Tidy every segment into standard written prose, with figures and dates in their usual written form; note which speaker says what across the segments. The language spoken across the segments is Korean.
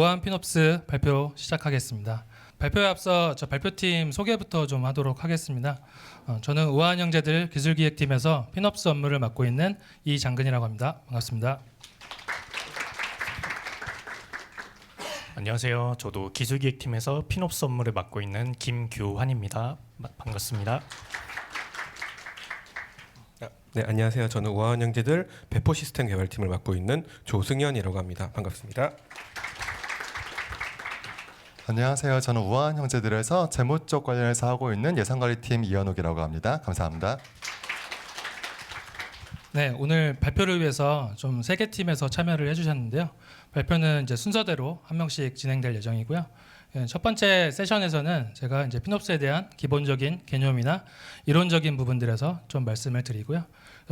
Speaker 1: 우아한 피놉스 발표 시작하겠습니다. 발표에 앞서 저 발표팀 소개부터 좀 하도록 하겠습니다. 저는 우아한 형제들 기술기획팀에서 피놉스 업무를 맡고 있는 이장근이라고 합니다. 반갑습니다.
Speaker 2: 안녕하세요. 저도 기술기획팀에서 피놉스 업무를 맡고 있는 김규환입니다. 반갑습니다.
Speaker 3: 네, 안녕하세요. 저는 우아한 형제들 배포 시스템 개발팀을 맡고 있는 조승현이라고 합니다. 반갑습니다.
Speaker 4: 안녕하세요. 저는 우아한 형제들에서 재무 쪽 관련해서 하고 있는 예산관리팀 이현욱이라고 합니다. 감사합니다.
Speaker 1: 네, 오늘 발표를 위해서 좀 3개 팀에서 참여를 해주셨는데요. 발표는 이제 순서대로 한 명씩 진행될 예정이고요. 첫 번째 세션에서는 제가 이제 피놉스에 대한 기본적인 개념이나 이론적인 부분들에서 좀 말씀을 드리고요.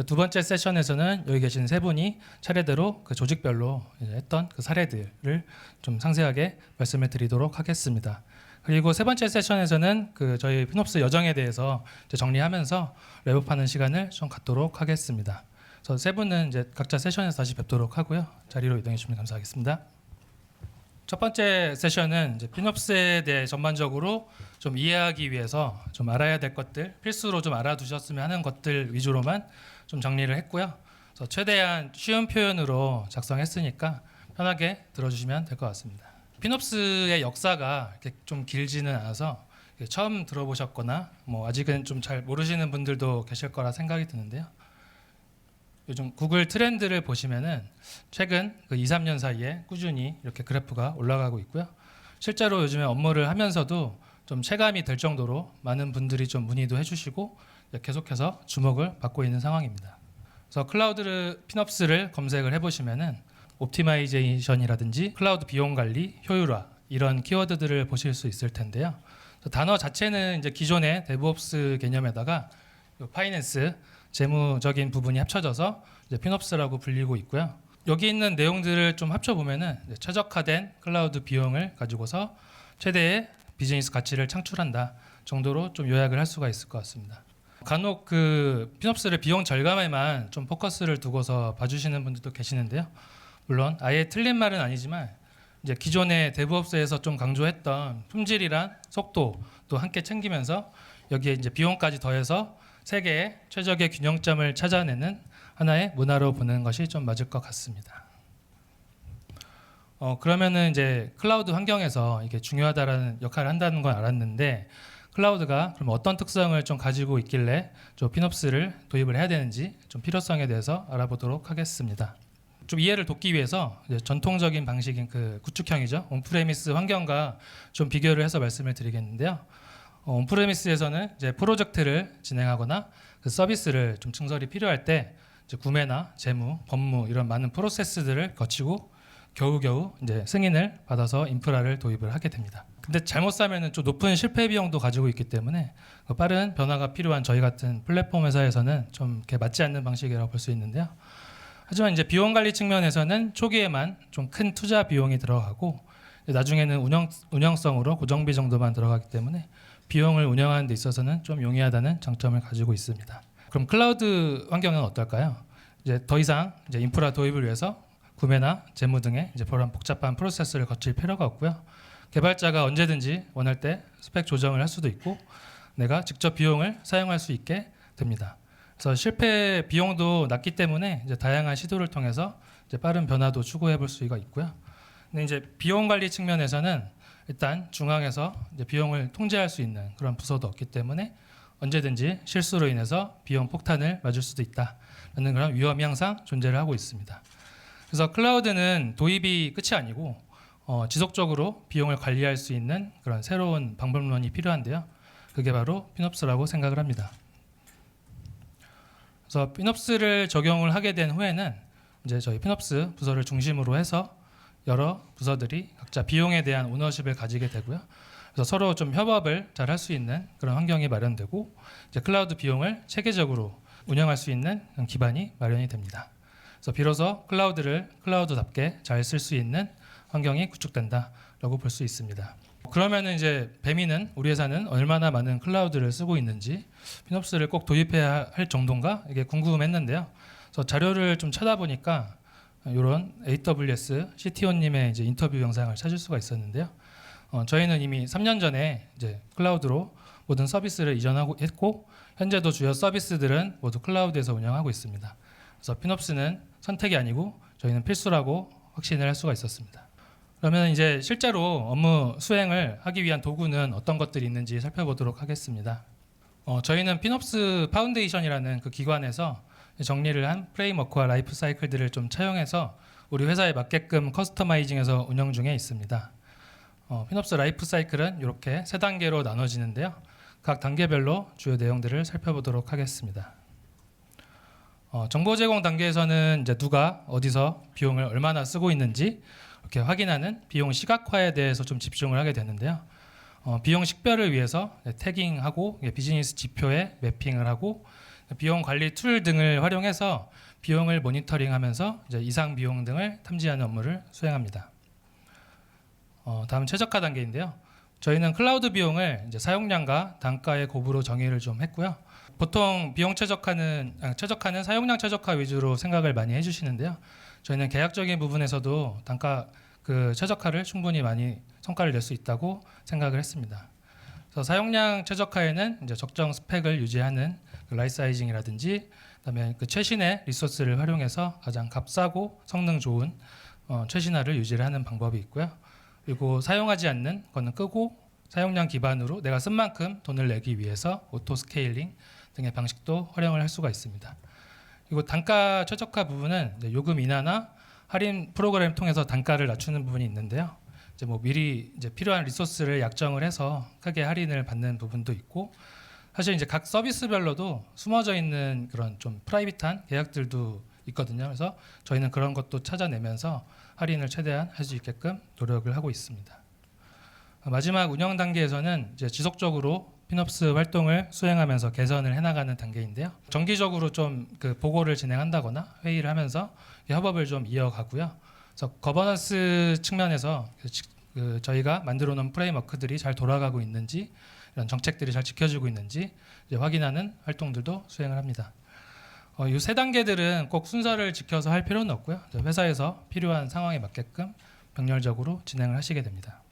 Speaker 1: 두 번째 세션에서는 여기 계신 세 분이 차례대로 그 조직별로 했던 그 사례들을 좀 상세하게 말씀을 드리도록 하겠습니다. 그리고 세 번째 세션에서는 그 저희 피놉스 여정에 대해서 이제 정리하면서 랩업하는 시간을 좀 갖도록 하겠습니다. 그래서 세 분은 이제 각자 세션에서 다시 뵙도록 하고요. 자리로 이동해 주시면 감사하겠습니다. 첫 번째 세션은 이제 피놉스에 대해 전반적으로 좀 이해하기 위해서 좀 알아야 될 것들, 필수로 좀 알아두셨으면 하는 것들 위주로만 좀 정리를 했고요. 그래서 최대한 쉬운 표현으로 작성했으니까 편하게 들어주시면 될 것 같습니다. 피놉스의 역사가 이렇게 좀 길지는 않아서 처음 들어보셨거나 뭐 아직은 좀 잘 모르시는 분들도 계실 거라 생각이 드는데요. 요즘 구글 트렌드를 보시면은 최근 그 2, 3년 사이에 꾸준히 이렇게 그래프가 올라가고 있고요. 실제로 요즘에 업무를 하면서도 좀 체감이 될 정도로 많은 분들이 좀 문의도 해주시고 계속해서 주목을 받고 있는 상황입니다. 그래서 클라우드 피놉스를 검색을 해보시면은 옵티마이제이션이라든지 클라우드 비용 관리, 효율화 이런 키워드들을 보실 수 있을 텐데요. 단어 자체는 이제 기존의 데브옵스 개념에다가 파이낸스 재무적인 부분이 합쳐져서 이제 피놉스라고 불리고 있고요. 여기 있는 내용들을 좀 합쳐보면은 최적화된 클라우드 비용을 가지고서 최대의 비즈니스 가치를 창출한다 정도로 좀 요약을 할 수가 있을 것 같습니다. 간혹 그 피놉스를 비용 절감에만 좀 포커스를 두고서 봐주시는 분들도 계시는데요. 물론 아예 틀린 말은 아니지만 이제 기존의 데브옵스에서 좀 강조했던 품질이란 속도도 함께 챙기면서 여기에 이제 비용까지 더해서 세계의 최적의 균형점을 찾아내는 하나의 문화로 보는 것이 좀 맞을 것 같습니다. 그러면은 이제 클라우드 환경에서 이게 중요하다라는 역할을 한다는 건 알았는데 클라우드가 그럼 어떤 특성을 좀 가지고 있길래 좀 피놉스를 도입을 해야 되는지 좀 필요성에 대해서 알아보도록 하겠습니다. 좀 이해를 돕기 위해서 이제 전통적인 방식인 그 구축형이죠. 온프레미스 환경과 좀 비교를 해서 말씀을 드리겠는데요. 온프레미스에서는 이제 프로젝트를 진행하거나 그 서비스를 좀 증설이 필요할 때 이제 구매나 재무, 법무 이런 많은 프로세스들을 거치고 겨우겨우 이제 승인을 받아서 인프라를 도입을 하게 됩니다. 근데 잘못 사면은 좀 높은 실패 비용도 가지고 있기 때문에 빠른 변화가 필요한 저희 같은 플랫폼 회사에서는 좀 이렇게 맞지 않는 방식이라고 볼 수 있는데요. 하지만 이제 비용 관리 측면에서는 초기에만 좀 큰 투자 비용이 들어가고 나중에는 운영성으로 고정비 정도만 들어가기 때문에 비용을 운영하는 데 있어서는 좀 용이하다는 장점을 가지고 있습니다. 그럼 클라우드 환경은 어떨까요? 이제 더 이상 이제 인프라 도입을 위해서 구매나 재무 등의 이제 그런 복잡한 프로세스를 거칠 필요가 없고요. 개발자가 언제든지 원할 때 스펙 조정을 할 수도 있고 내가 직접 비용을 사용할 수 있게 됩니다. 그래서 실패 비용도 낮기 때문에 이제 다양한 시도를 통해서 이제 빠른 변화도 추구해 볼 수가 있고요. 근데 이제 비용 관리 측면에서는 일단 중앙에서 이제 비용을 통제할 수 있는 그런 부서도 없기 때문에 언제든지 실수로 인해서 비용 폭탄을 맞을 수도 있다라는 그런 위험이 항상 존재를 하고 있습니다. 그래서 클라우드는 도입이 끝이 아니고 지속적으로 비용을 관리할 수 있는 그런 새로운 방법론이 필요한데요. 그게 바로 피놉스라고 생각을 합니다. 그래서 피놉스를 적용을 하게 된 후에는 이제 저희 피놉스 부서를 중심으로 해서 여러 부서들이 각자 비용에 대한 오너십을 가지게 되고요. 그래서 서로 좀 협업을 잘 할 수 있는 그런 환경이 마련되고 이제 클라우드 비용을 체계적으로 운영할 수 있는 기반이 마련이 됩니다. 그래서 비로소 클라우드를 클라우드답게 잘 쓸 수 있는 환경이 구축된다라고 볼 수 있습니다. 그러면은 이제 배미는 우리 회사는 얼마나 많은 클라우드를 쓰고 있는지 피놉스를 꼭 도입해야 할 정도인가 이게 궁금했는데요. 그래서 자료를 좀 찾아보니까 이런 AWS CTO님의 이제 인터뷰 영상을 찾을 수가 있었는데요. 저희는 이미 3년 전에 이제 클라우드로 모든 서비스를 이전하고 했고 현재도 주요 서비스들은 모두 클라우드에서 운영하고 있습니다. 그래서 피놉스는 선택이 아니고 저희는 필수라고 확신을 할 수가 있었습니다. 그러면 이제 실제로 업무 수행을 하기 위한 도구는 어떤 것들이 있는지 살펴보도록 하겠습니다. 저희는 피놉스 파운데이션이라는 그 기관에서 정리를 한 프레임워크와 라이프 사이클들을 좀 차용해서 우리 회사에 맞게끔 커스터마이징해서 운영 중에 있습니다. 피놉스 라이프 사이클은 이렇게 세 단계로 나눠지는데요. 각 단계별로 주요 내용들을 살펴보도록 하겠습니다. 정보 제공 단계에서는 이제 누가 어디서 비용을 얼마나 쓰고 있는지 이렇게 확인하는 비용 시각화에 대해서 좀 집중을 하게 되는데요. 비용 식별을 위해서 태깅하고 비즈니스 지표에 매핑을 하고 비용 관리 툴 등을 활용해서 비용을 모니터링하면서 이제 이상 비용 등을 탐지하는 업무를 수행합니다. 다음 최적화 단계인데요. 저희는 클라우드 비용을 이제 사용량과 단가의 곱으로 정의를 좀 했고요. 보통 비용 최적화는 사용량 최적화 위주로 생각을 많이 해주시는데요. 저희는 계약적인 부분에서도 단가 그 최적화를 충분히 많이 성과를 낼 수 있다고 생각을 했습니다. 그래서 사용량 최적화에는 이제 적정 스펙을 유지하는 그 라이사이징이라든지 그다음에 그 최신의 리소스를 활용해서 가장 값싸고 성능 좋은 최신화를 유지를 하는 방법이 있고요. 그리고 사용하지 않는 거는 끄고 사용량 기반으로 내가 쓴 만큼 돈을 내기 위해서 오토 스케일링 등의 방식도 활용을 할 수가 있습니다. 그리고 단가 최적화 부분은 이제 요금 인하나 할인 프로그램 통해서 단가를 낮추는 부분이 있는데요. 이제 뭐 미리 이제 필요한 리소스를 약정을 해서 크게 할인을 받는 부분도 있고 사실 이제 각 서비스별로도 숨어져 있는 그런 좀 프라이빗한 계약들도 있거든요. 그래서 저희는 그런 것도 찾아내면서 할인을 최대한 할 수 있게끔 노력을 하고 있습니다. 마지막 운영 단계에서는 이제 지속적으로 피놉스 활동을 수행하면서 개선을 해나가는 단계인데요. 정기적으로 좀 그 보고를 진행한다거나 회의를 하면서 협업을 좀 이어가고요. 그래서 거버넌스 측면에서 저희가 만들어 놓은 프레임워크들이 잘 돌아가고 있는지 이런 정책들이 잘 지켜지고 있는지 이제 확인하는 활동들도 수행을 합니다. 이 세 단계들은 꼭 순서를 지켜서 할 필요는 없고요. 회사에서 필요한 상황에 맞게끔 병렬적으로 진행을 하시게 됩니다.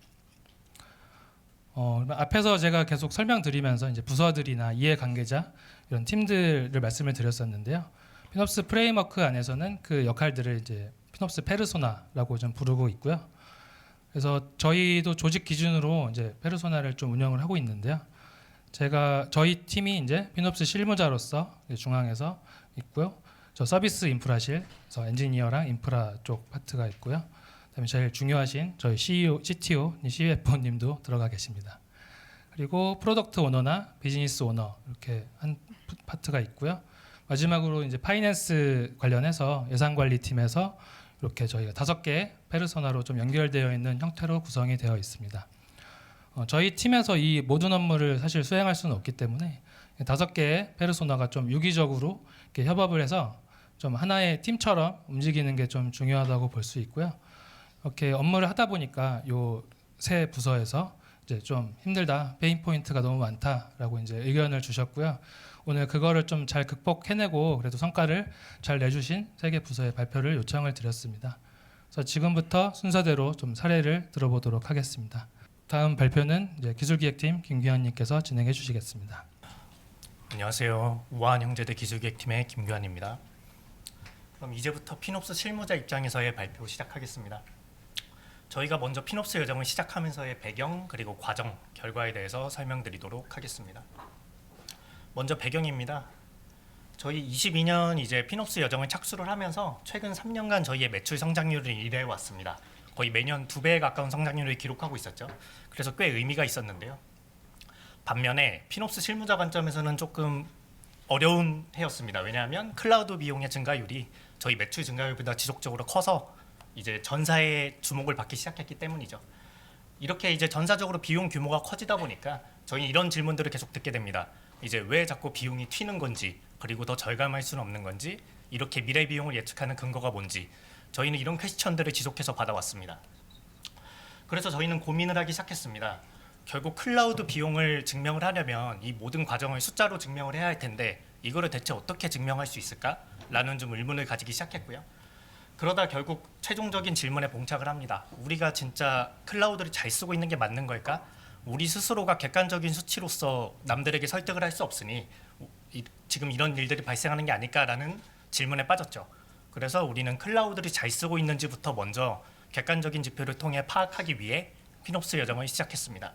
Speaker 1: 앞에서 제가 계속 설명드리면서 이제 부서들이나 이해관계자 이런 팀들을 말씀을 드렸었는데요. 피놉스 프레임워크 안에서는 그 역할들을 이제 피놉스 페르소나라고 좀 부르고 있고요. 그래서 저희도 조직 기준으로 이제 페르소나를 좀 운영을 하고 있는데요. 저희 팀이 이제 피놉스 실무자로서 중앙에서 있고요. 저 서비스 인프라실, 그래서 엔지니어랑 인프라 쪽 파트가 있고요. 그다음에 제일 중요하신 저희 CEO, CTO, CFO님도 들어가 계십니다. 그리고 프로덕트 오너나 비즈니스 오너 이렇게 한 파트가 있고요. 마지막으로 이제 파이낸스 관련해서 예산관리팀에서 이렇게 저희가 5개의 페르소나로 좀 연결되어 있는 형태로 구성이 되어 있습니다. 저희 팀에서 이 모든 업무를 사실 수행할 수는 없기 때문에 5개의 페르소나가 좀 유기적으로 이렇게 협업을 해서 좀 하나의 팀처럼 움직이는 게 좀 중요하다고 볼 수 있고요. 이렇게 업무를 하다 보니까 요 세 부서에서 이제 좀 힘들다, 페인 포인트가 너무 많다라고 이제 의견을 주셨고요. 오늘 그거를 좀 잘 극복해내고 그래도 성과를 잘 내주신 3개 부서의 발표를 요청을 드렸습니다. 그래서 지금부터 순서대로 좀 사례를 들어보도록 하겠습니다. 다음 발표는 이제 기술기획팀 김규환님께서 진행해 주시겠습니다.
Speaker 2: 안녕하세요. 우아한 형제들 기술기획팀의 김규환입니다. 그럼 이제부터 피놉스 실무자 입장에서의 발표 시작하겠습니다. 저희가 먼저 피놉스 여정을 시작하면서의 배경 그리고 과정, 결과에 대해서 설명드리도록 하겠습니다. 먼저 배경입니다. 저희 22년 이제 피놉스 여정을 착수를 하면서 최근 3년간 저희의 매출 성장률을 이뤄 왔습니다. 거의 매년 2배에 가까운 성장률을 기록하고 있었죠. 그래서 꽤 의미가 있었는데요. 반면에 피놉스 실무자 관점에서는 조금 어려운 해였습니다. 왜냐하면 클라우드 비용의 증가율이 저희 매출 증가율보다 지속적으로 커서 이제 전사의 주목을 받기 시작했기 때문이죠. 이렇게 이제 전사적으로 비용 규모가 커지다 보니까 저희 이런 질문들을 계속 듣게 됩니다. 이제 왜 자꾸 비용이 튀는 건지, 그리고 더 절감할 수는 없는 건지, 이렇게 미래 비용을 예측하는 근거가 뭔지, 저희는 이런 퀘스천들을 지속해서 받아왔습니다. 그래서 저희는 고민을 하기 시작했습니다. 결국 클라우드 비용을 증명을 하려면 이 모든 과정을 숫자로 증명을 해야 할 텐데 이거를 대체 어떻게 증명할 수 있을까? 라는 좀 의문을 가지기 시작했고요. 그러다 결국 최종적인 질문에 봉착을 합니다. 우리가 진짜 클라우드를 잘 쓰고 있는 게 맞는 걸까? 우리 스스로가 객관적인 수치로서 남들에게 설득을 할 수 없으니 지금 이런 일들이 발생하는 게 아닐까라는 질문에 빠졌죠. 그래서 우리는 클라우드를 잘 쓰고 있는지부터 먼저 객관적인 지표를 통해 파악하기 위해 피놉스 여정을 시작했습니다.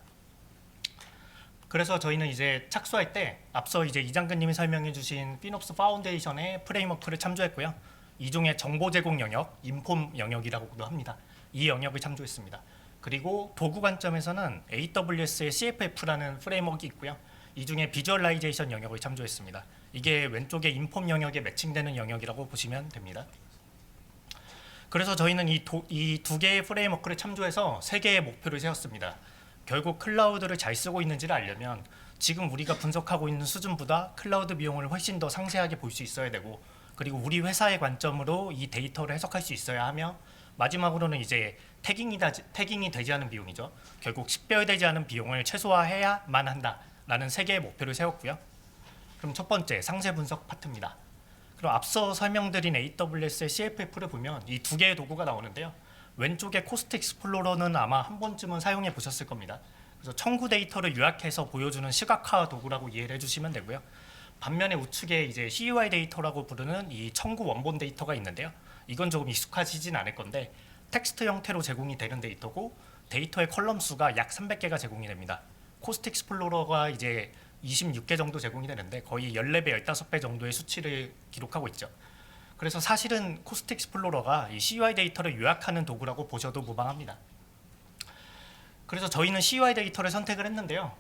Speaker 2: 그래서 저희는 이제 착수할 때 앞서 이제 이장근님이 설명해 주신 피놉스 파운데이션의 프레임워크를 참조했고요. 이중의 정보 제공 영역, 인폼 영역이라고도 합니다. 이 영역을 참조했습니다. 그리고 도구 관점에서는 AWS의 CFF라는 프레임워크가 있고요. 이 중에 비주얼라이제이션 영역을 참조했습니다. 이게 왼쪽에 인폼 영역에 매칭되는 영역이라고 보시면 됩니다. 그래서 저희는 이 두 개의 프레임워크를 참조해서 세 개의 목표를 세웠습니다. 결국 클라우드를 잘 쓰고 있는지를 알려면 지금 우리가 분석하고 있는 수준보다 클라우드 비용을 훨씬 더 상세하게 볼 수 있어야 되고, 그리고 우리 회사의 관점으로 이 데이터를 해석할 수 있어야 하며, 마지막으로는 이제 태깅이 되지 않은 비용이죠. 결국 식별되지 않은 비용을 최소화해야만 한다라는 세 개의 목표를 세웠고요. 그럼 첫 번째 상세 분석 파트입니다. 그럼 앞서 설명드린 AWS의 CFF를 보면 이 두 개의 도구가 나오는데요. 왼쪽에 코스트 익스플로러는 아마 한 번쯤은 사용해 보셨을 겁니다. 그래서 청구 데이터를 요약해서 보여주는 시각화 도구라고 이해를 해주시면 되고요. 반면에 우측에 이제 CUI 데이터라고 부르는 이 청구 원본 데이터가 있는데요. 이건 조금 익숙하시진 않을 건데 텍스트 형태로 제공이 되는 데이터고, 데이터의 컬럼 수가 약 300개가 제공이 됩니다. 코스트 익스플로러가 이제 26개 정도 제공이 되는데 거의 14배, 15배 정도의 수치를 기록하고 있죠. 그래서 사실은 코스트 익스플로러가 이 CUI 데이터를 요약하는 도구라고 보셔도 무방합니다. 그래서 저희는 CUI 데이터를 선택을 했는데요.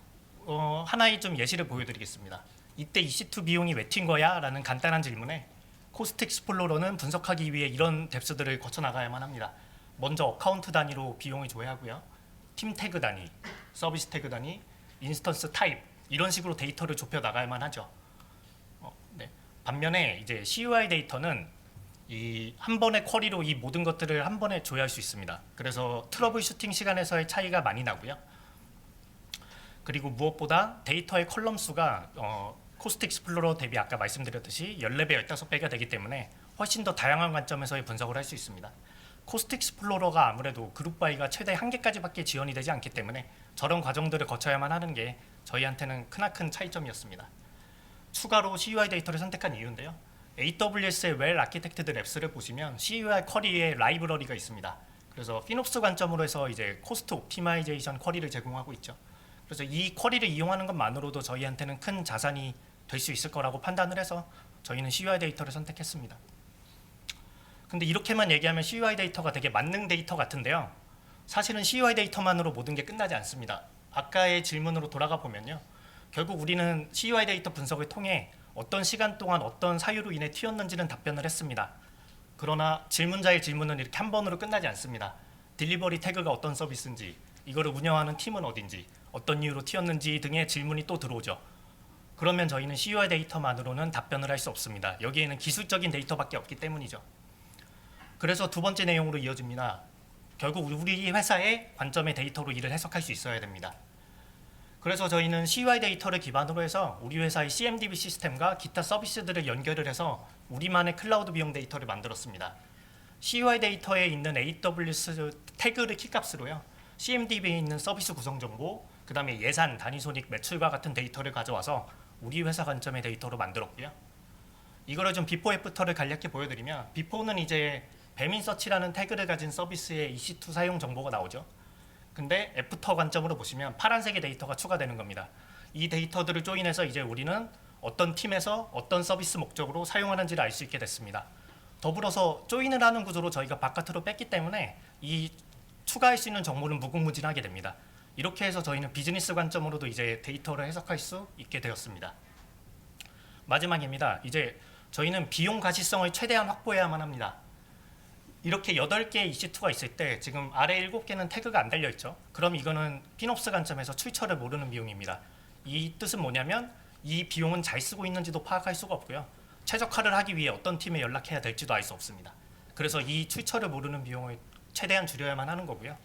Speaker 2: 하나의 좀 예시를 보여드리겠습니다. 이때 EC2 비용이 왜 튄 거야? 라는 간단한 질문에 코스트 익스플로러는 분석하기 위해 이런 뎁스들을 거쳐 나가야만 합니다. 먼저 어카운트 단위로 비용을 조회하고요. 팀 태그 단위, 서비스 태그 단위, 인스턴스 타입, 이런 식으로 데이터를 좁혀 나가야만 하죠. 네. 반면에 이제 CUI 데이터는 이 한 번의 쿼리로 이 모든 것들을 한 번에 조회할 수 있습니다. 그래서 트러블 슈팅 시간에서의 차이가 많이 나고요. 그리고 무엇보다 데이터의 컬럼 수가 코스트 익스플로러 대비 아까 말씀드렸듯이 14배, 15배가 되기 때문에 훨씬 더 다양한 관점에서의 분석을 할 수 있습니다. 코스트 익스플로러가 아무래도 그룹 바이가 최대 1개까지밖에 지원이 되지 않기 때문에 저런 과정들을 거쳐야만 하는 게 저희한테는 크나큰 차이점이었습니다. 추가로 CUI 데이터를 선택한 이유인데요. AWS의 웰 아키텍트드 랩스를 보시면 CUI 쿼리의 라이브러리가 있습니다. 그래서 피놉스 관점으로 해서 이제 코스트 옵티마이제이션 쿼리를 제공하고 있죠. 그래서 이 쿼리를 이용하는 것만으로도 저희한테는 큰 자산이 될 수 있을 거라고 판단을 해서 저희는 CUI 데이터를 선택했습니다. 근데 이렇게만 얘기하면 CUI 데이터가 되게 만능 데이터 같은데요. 사실은 CUI 데이터만으로 모든 게 끝나지 않습니다. 아까의 질문으로 돌아가 보면요. 결국 우리는 CUI 데이터 분석을 통해 어떤 시간 동안 어떤 사유로 인해 튀었는지는 답변을 했습니다. 그러나 질문자의 질문은 이렇게 한 번으로 끝나지 않습니다. 딜리버리 태그가 어떤 서비스인지, 이거를 운영하는 팀은 어딘지, 어떤 이유로 튀었는지 등의 질문이 또 들어오죠. 그러면 저희는 CUI 데이터만으로는 답변을 할 수 없습니다. 여기에는 기술적인 데이터밖에 없기 때문이죠. 그래서 두 번째 내용으로 이어집니다. 결국 우리 회사의 관점의 데이터로 이를 해석할 수 있어야 됩니다. 그래서 저희는 CUI 데이터를 기반으로 해서 우리 회사의 CMDB 시스템과 기타 서비스들을 연결을 해서 우리만의 클라우드 비용 데이터를 만들었습니다. CUI 데이터에 있는 AWS 태그를 키값으로요. CMDB에 있는 서비스 구성 정보, 그 다음에 예산, 단위 손익, 매출과 같은 데이터를 가져와서 우리 회사 관점의 데이터로 만들었고요. 이거를 좀 비포 애프터를 간략히 보여드리면, 비포는 이제 배민서치라는 태그를 가진 서비스의 EC2 사용 정보가 나오죠. 근데 애프터 관점으로 보시면 파란색의 데이터가 추가되는 겁니다. 이 데이터들을 조인해서 이제 우리는 어떤 팀에서 어떤 서비스 목적으로 사용하는지를 알 수 있게 됐습니다. 더불어서 조인을 하는 구조로 저희가 바깥으로 뺐기 때문에 이 추가할 수 있는 정보는 무궁무진하게 됩니다. 이렇게 해서 저희는 비즈니스 관점으로도 이제 데이터를 해석할 수 있게 되었습니다. 마지막입니다. 이제 저희는 비용 가시성을 최대한 확보해야만 합니다. 이렇게 8개의 EC2가 있을 때 지금 아래 7개는 태그가 안 달려있죠. 그럼 이거는 피놉스 관점에서 출처를 모르는 비용입니다. 이 뜻은 뭐냐면 이 비용은 잘 쓰고 있는지도 파악할 수가 없고요. 최적화를 하기 위해 어떤 팀에 연락해야 될지도 알 수 없습니다. 그래서 이 출처를 모르는 비용을 최대한 줄여야만 하는 거고요.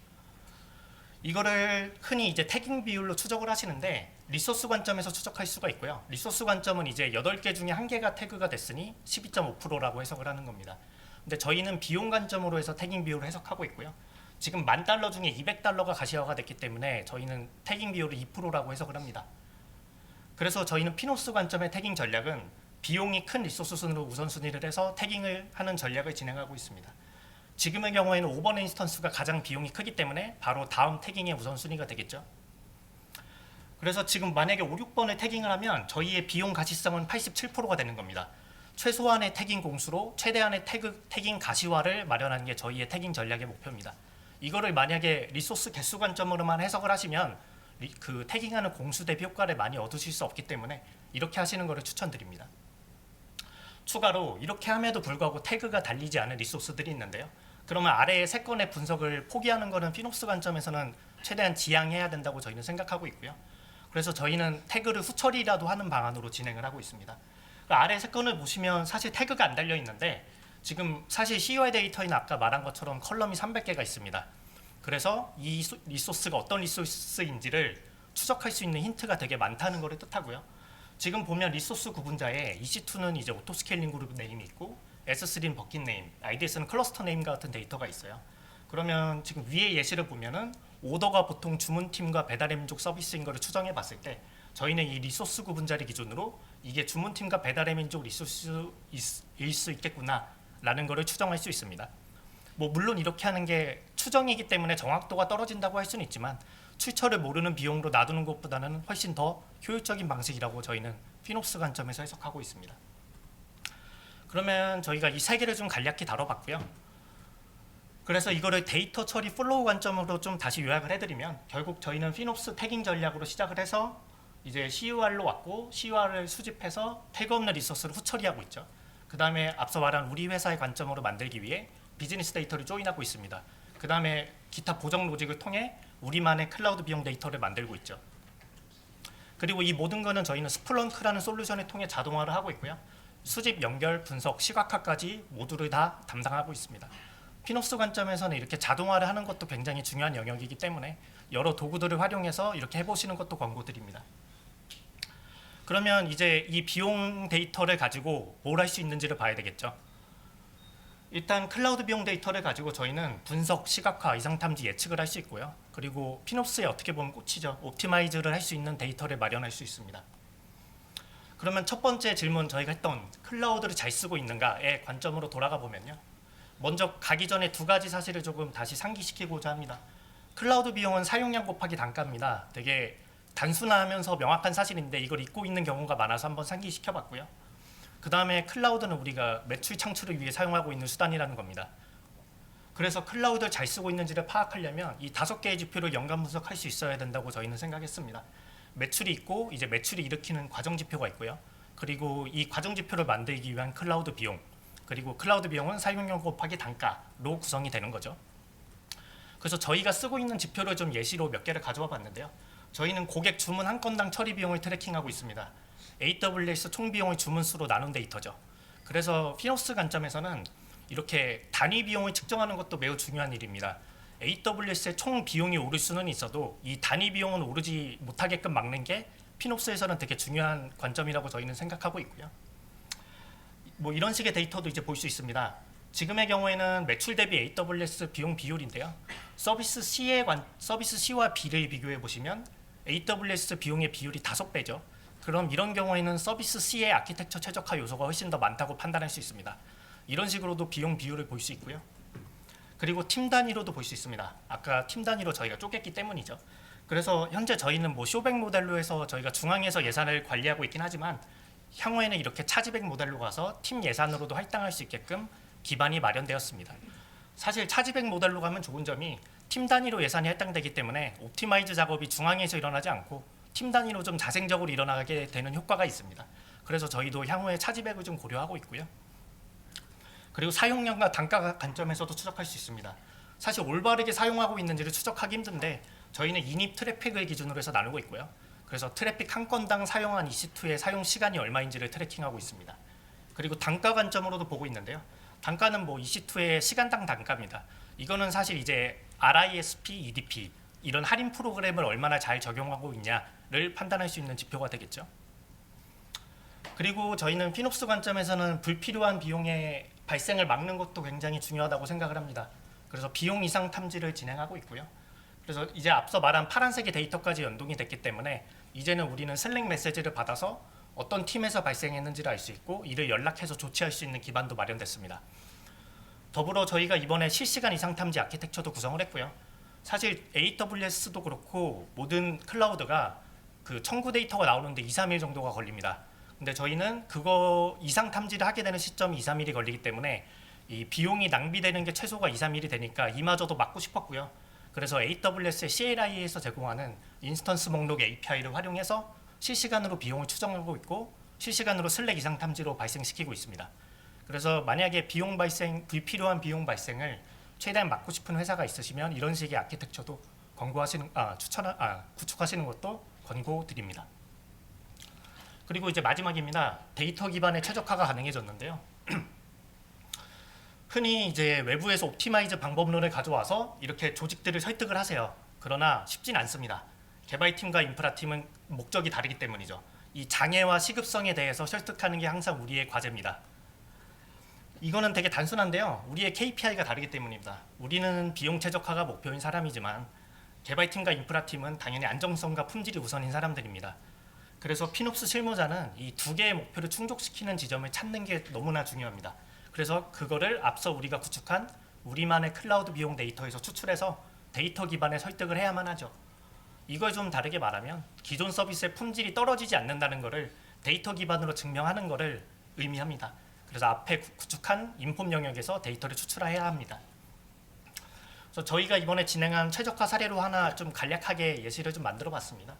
Speaker 2: 이거를 흔히 이제 태깅 비율로 추적을 하시는데 리소스 관점에서 추적할 수가 있고요. 리소스 관점은 이제 8개 중에 1개가 태그가 됐으니 12.5%라고 해석을 하는 겁니다. 근데 저희는 비용 관점으로 해서 태깅 비율을 해석하고 있고요. 지금 $10,000 중에 $200가 가시화가 됐기 때문에 저희는 태깅 비율을 2%라고 해석을 합니다. 그래서 저희는 피노스 관점의 태깅 전략은 비용이 큰 리소스 순으로 우선순위를 해서 태깅을 하는 전략을 진행하고 있습니다. 지금의 경우에는 5번 인스턴스가 가장 비용이 크기 때문에 바로 다음 태깅의 우선순위가 되겠죠. 그래서 지금 만약에 5, 6번을 태깅을 하면 저희의 비용 가시성은 87%가 되는 겁니다. 최소한의 태깅 공수로 최대한의 태깅 가시화를 마련하는 게 저희의 태깅 전략의 목표입니다. 이거를 만약에 리소스 개수 관점으로만 해석을 하시면 그 태깅하는 공수 대비 효과를 많이 얻으실 수 없기 때문에 이렇게 하시는 것을 추천드립니다. 추가로 이렇게 함에도 불구하고 태그가 달리지 않은 리소스들이 있는데요. 그러면 아래의 세 건의 분석을 포기하는 것은 피노스 관점에서는 최대한 지양해야 된다고 저희는 생각하고 있고요. 그래서 저희는 태그를 후처리라도 하는 방안으로 진행을 하고 있습니다. 아래 세 건을 보시면 사실 태그가 안 달려 있는데 지금 사실 CUI 데이터에는 아까 말한 것처럼 컬럼이 300개가 있습니다. 그래서 이 리소스가 어떤 리소스인지를 추적할 수 있는 힌트가 되게 많다는 것을 뜻하고요. 지금 보면 리소스 구분자에 EC2는 이제 오토스케일링 그룹 네임이 있고 S3는 버킷 네임, IDS는 클러스터 네임 같은 데이터가 있어요. 그러면 지금 위에 예시를 보면은 오더가 보통 주문팀과 배달의 민족 서비스인 것을 추정해 봤을 때 저희는 이 리소스 구분자를 기준으로 이게 주문팀과 배달의 민족 리소스일 수 있겠구나 라는 것을 추정할 수 있습니다. 뭐 물론 이렇게 하는 게 추정이기 때문에 정확도가 떨어진다고 할 수는 있지만 출처를 모르는 비용으로 놔두는 것보다는 훨씬 더 효율적인 방식이라고 저희는 피노스 관점에서 해석하고 있습니다. 그러면 저희가 이 세 개를 좀 간략히 다뤄봤고요. 그래서 이거를 데이터 처리 플로우 관점으로 좀 다시 요약을 해드리면 결국 저희는 피노스 태깅 전략으로 시작을 해서 이제 CUR로 왔고 CUR을 수집해서 태그 없는 리소스를 후처리하고 있죠. 그 다음에 앞서 말한 우리 회사의 관점으로 만들기 위해 비즈니스 데이터를 조인하고 있습니다. 그 다음에 기타 보정 로직을 통해 우리만의 클라우드 비용 데이터를 만들고 있죠. 그리고 이 모든 거는 저희는 스플렁크라는 솔루션을 통해 자동화를 하고 있고요. 수집, 연결, 분석, 시각화까지 모두를 다 담당하고 있습니다. 피노스 관점에서는 이렇게 자동화를 하는 것도 굉장히 중요한 영역이기 때문에 여러 도구들을 활용해서 이렇게 해보시는 것도 권고드립니다. 그러면 이제 이 비용 데이터를 가지고 뭘 할 수 있는지를 봐야 되겠죠. 일단 클라우드 비용 데이터를 가지고 저희는 분석, 시각화, 이상 탐지, 예측을 할 수 있고요. 그리고 피노스에 어떻게 보면 꽃이죠. 옵티마이즈를 할 수 있는 데이터를 마련할 수 있습니다. 그러면 첫 번째 질문 저희가 했던 클라우드를 잘 쓰고 있는가의 관점으로 돌아가 보면요. 먼저 가기 전에 두 가지 사실을 조금 다시 상기시키고자 합니다. 클라우드 비용은 사용량 곱하기 단가입니다. 되게 단순하면서 명확한 사실인데 이걸 잊고 있는 경우가 많아서 한번 상기시켜봤고요. 그 다음에 클라우드는 우리가 매출 창출을 위해 사용하고 있는 수단이라는 겁니다. 그래서 클라우드를 잘 쓰고 있는지를 파악하려면 이 5개의 지표를 연관 분석할 수 있어야 된다고 저희는 생각했습니다. 매출이 있고 이제 매출이 일으키는 과정 지표가 있고요. 그리고 이 과정 지표를 만들기 위한 클라우드 비용, 그리고 클라우드 비용은 사용량 곱하기 단가로 구성이 되는 거죠. 그래서 저희가 쓰고 있는 지표를 좀 예시로 몇 개를 가져와 봤는데요. 저희는 고객 주문 한 건당 처리 비용을 트래킹하고 있습니다. AWS 총 비용을 주문수로 나눈 데이터죠. 그래서 피노스 관점에서는 이렇게 단위 비용을 측정하는 것도 매우 중요한 일입니다. AWS의 총 비용이 오를 수는 있어도 이 단위 비용은 오르지 못하게끔 막는 게 피노스에서는 되게 중요한 관점이라고 저희는 생각하고 있고요. 뭐 이런 식의 데이터도 이제 볼 수 있습니다. 지금의 경우에는 매출 대비 AWS 비용 비율인데요. 서비스 C와 B를 비교해 보시면 AWS 비용의 비율이 5배죠. 그럼 이런 경우에는 서비스 C의 아키텍처 최적화 요소가 훨씬 더 많다고 판단할 수 있습니다. 이런 식으로도 비용 비율을 볼 수 있고요. 그리고 팀 단위로도 볼 수 있습니다. 아까 팀 단위로 저희가 쪼갰기 때문이죠. 그래서 현재 저희는 뭐 쇼백 모델로 해서 저희가 중앙에서 예산을 관리하고 있긴 하지만 향후에는 이렇게 차지백 모델로 가서 팀 예산으로도 할당할 수 있게끔 기반이 마련되었습니다. 사실 차지백 모델로 가면 좋은 점이 팀 단위로 예산이 할당되기 때문에 옵티마이즈 작업이 중앙에서 일어나지 않고 팀 단위로 좀 자생적으로 일어나게 되는 효과가 있습니다. 그래서 저희도 향후에 차지백을 좀 고려하고 있고요. 그리고 사용량과 단가 관점에서도 추적할 수 있습니다. 사실 올바르게 사용하고 있는지를 추적하기 힘든데 저희는 인입 트래픽을 기준으로 해서 나누고 있고요. 그래서 트래픽 한 건당 사용한 EC2의 사용 시간이 얼마인지를 트래킹하고 있습니다. 그리고 단가 관점으로도 보고 있는데요. 단가는 뭐 EC2의 시간당 단가입니다. 이거는 사실 이제 RISP, EDP 이런 할인 프로그램을 얼마나 잘 적용하고 있냐를 판단할 수 있는 지표가 되겠죠. 그리고 저희는 피노스 관점에서는 불필요한 비용의 발생을 막는 것도 굉장히 중요하다고 생각을 합니다. 그래서 비용 이상 탐지를 진행하고 있고요. 그래서 이제 앞서 말한 파란색의 데이터까지 연동이 됐기 때문에 이제는 우리는 슬랙 메시지를 받아서 어떤 팀에서 발생했는지를 알 수 있고 이를 연락해서 조치할 수 있는 기반도 마련됐습니다. 더불어 저희가 이번에 실시간 이상 탐지 아키텍처도 구성을 했고요. 사실 AWS도 그렇고 모든 클라우드가 그 청구 데이터가 나오는데 2, 3일 정도가 걸립니다. 근데 저희는 그거 이상 탐지를 하게 되는 시점이 2, 3일이 걸리기 때문에 이 비용이 낭비되는 게 최소가 2, 3일이 되니까 이마저도 막고 싶었고요. 그래서 AWS의 CLI에서 제공하는 인스턴스 목록 API를 활용해서 실시간으로 비용을 추정하고 있고 실시간으로 슬랙 이상 탐지로 발생시키고 있습니다. 그래서 만약에 비용 발생, 불필요한 비용 발생을 최대한 막고 싶은 회사가 있으시면 이런 식의 아키텍처도 구축하시는 것도 권고드립니다. 그리고 이제 마지막입니다. 데이터 기반의 최적화가 가능해졌는데요. 흔히 이제 외부에서 옵티마이즈 방법론을 가져와서 이렇게 조직들을 설득을 하세요. 그러나 쉽진 않습니다. 개발팀과 인프라팀은 목적이 다르기 때문이죠. 이 장애와 시급성에 대해서 설득하는 게 항상 우리의 과제입니다. 이거는 되게 단순한데요. 우리의 KPI가 다르기 때문입니다. 우리는 비용 최적화가 목표인 사람이지만 개발팀과 인프라팀은 당연히 안정성과 품질이 우선인 사람들입니다. 그래서 피놉스 실무자는 이 두 개의 목표를 충족시키는 지점을 찾는 게 너무나 중요합니다. 그래서 그거를 앞서 우리가 구축한 우리만의 클라우드 비용 데이터에서 추출해서 데이터 기반의 설득을 해야만 하죠. 이걸 좀 다르게 말하면 기존 서비스의 품질이 떨어지지 않는다는 것을 데이터 기반으로 증명하는 것을 의미합니다. 그래서 앞에 구축한 인폼 영역에서 데이터를 추출해야 합니다. 그래서 저희가 이번에 진행한 최적화 사례로 하나 좀 간략하게 예시를 좀 만들어 봤습니다.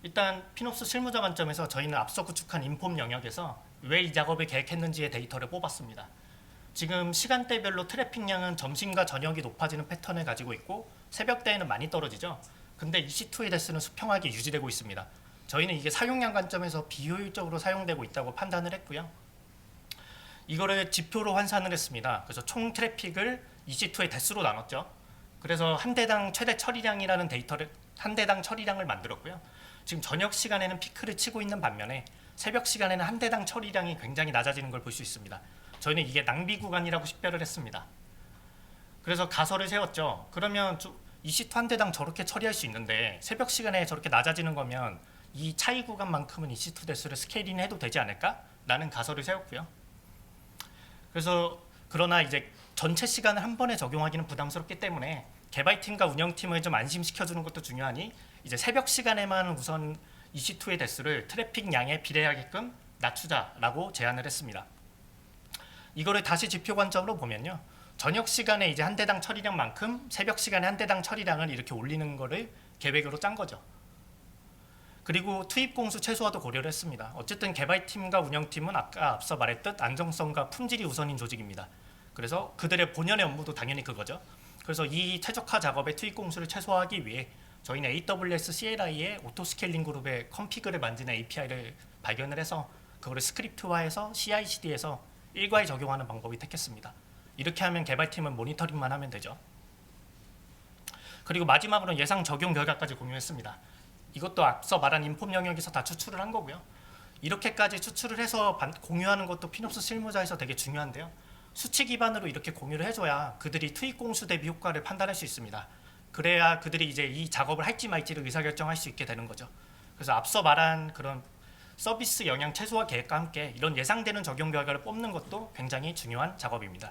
Speaker 2: 일단 피놉스 실무자 관점에서 저희는 앞서 구축한 인폼 영역에서 왜 이 작업을 계획했는지의 데이터를 뽑았습니다. 지금 시간대별로 트래픽량은 점심과 저녁이 높아지는 패턴을 가지고 있고 새벽대에는 많이 떨어지죠. 근데 EC2의 대수는 수평하게 유지되고 있습니다. 저희는 이게 사용량 관점에서 비효율적으로 사용되고 있다고 판단을 했고요. 이거를 지표로 환산을 했습니다. 그래서 총 트래픽을 EC2의 대수로 나눴죠. 그래서 한 대당 최대 처리량이라는 데이터를 한 대당 처리량을 만들었고요. 지금 저녁 시간에는 피크를 치고 있는 반면에 새벽 시간에는 한 대당 처리량이 굉장히 낮아지는 걸 볼 수 있습니다. 저희는 이게 낭비 구간이라고 식별을 했습니다. 그래서 가설을 세웠죠. 그러면 EC2 한 대당 저렇게 처리할 수 있는데 새벽 시간에 저렇게 낮아지는 거면 이 차이 구간만큼은 EC2 대수를 스케일링 해도 되지 않을까? 라는 가설을 세웠고요. 그래서 그러나 이제 전체 시간을 한 번에 적용하기는 부담스럽기 때문에 개발팀과 운영팀을 좀 안심시켜주는 것도 중요하니 이제 새벽 시간에만 우선 EC2의 대수를 트래픽 양에 비례하게끔 낮추자라고 제안을 했습니다. 이거를 다시 지표 관점으로 보면요. 저녁 시간에 이제 한 대당 처리량만큼 새벽 시간에 한 대당 처리량을 이렇게 올리는 거를 계획으로 짠 거죠. 그리고 투입 공수 최소화도 고려를 했습니다. 어쨌든 개발팀과 운영팀은 아까 앞서 말했듯 안정성과 품질이 우선인 조직입니다. 그래서 그들의 본연의 업무도 당연히 그거죠. 그래서 이 최적화 작업의 투입 공수를 최소화하기 위해 저희는 AWS CLI의 오토 스케일링 그룹의 컴피그를 만드는 API를 발견을 해서 그거를 스크립트화해서 CI/CD에서 일괄 적용하는 방법이 택했습니다. 이렇게 하면 개발팀은 모니터링만 하면 되죠. 그리고 마지막으로 예상 적용 결과까지 공유했습니다. 이것도 앞서 말한 인폼 영역에서 다 추출을 한 거고요. 이렇게까지 추출을 해서 공유하는 것도 피놉스 실무자에서 되게 중요한데요. 수치 기반으로 이렇게 공유를 해줘야 그들이 투입 공수 대비 효과를 판단할 수 있습니다. 그래야 그들이 이제 이 작업을 할지 말지를 의사결정할 수 있게 되는 거죠. 그래서 앞서 말한 그런 서비스 영향 최소화 계획과 함께 이런 예상되는 적용 결과를 뽑는 것도 굉장히 중요한 작업입니다.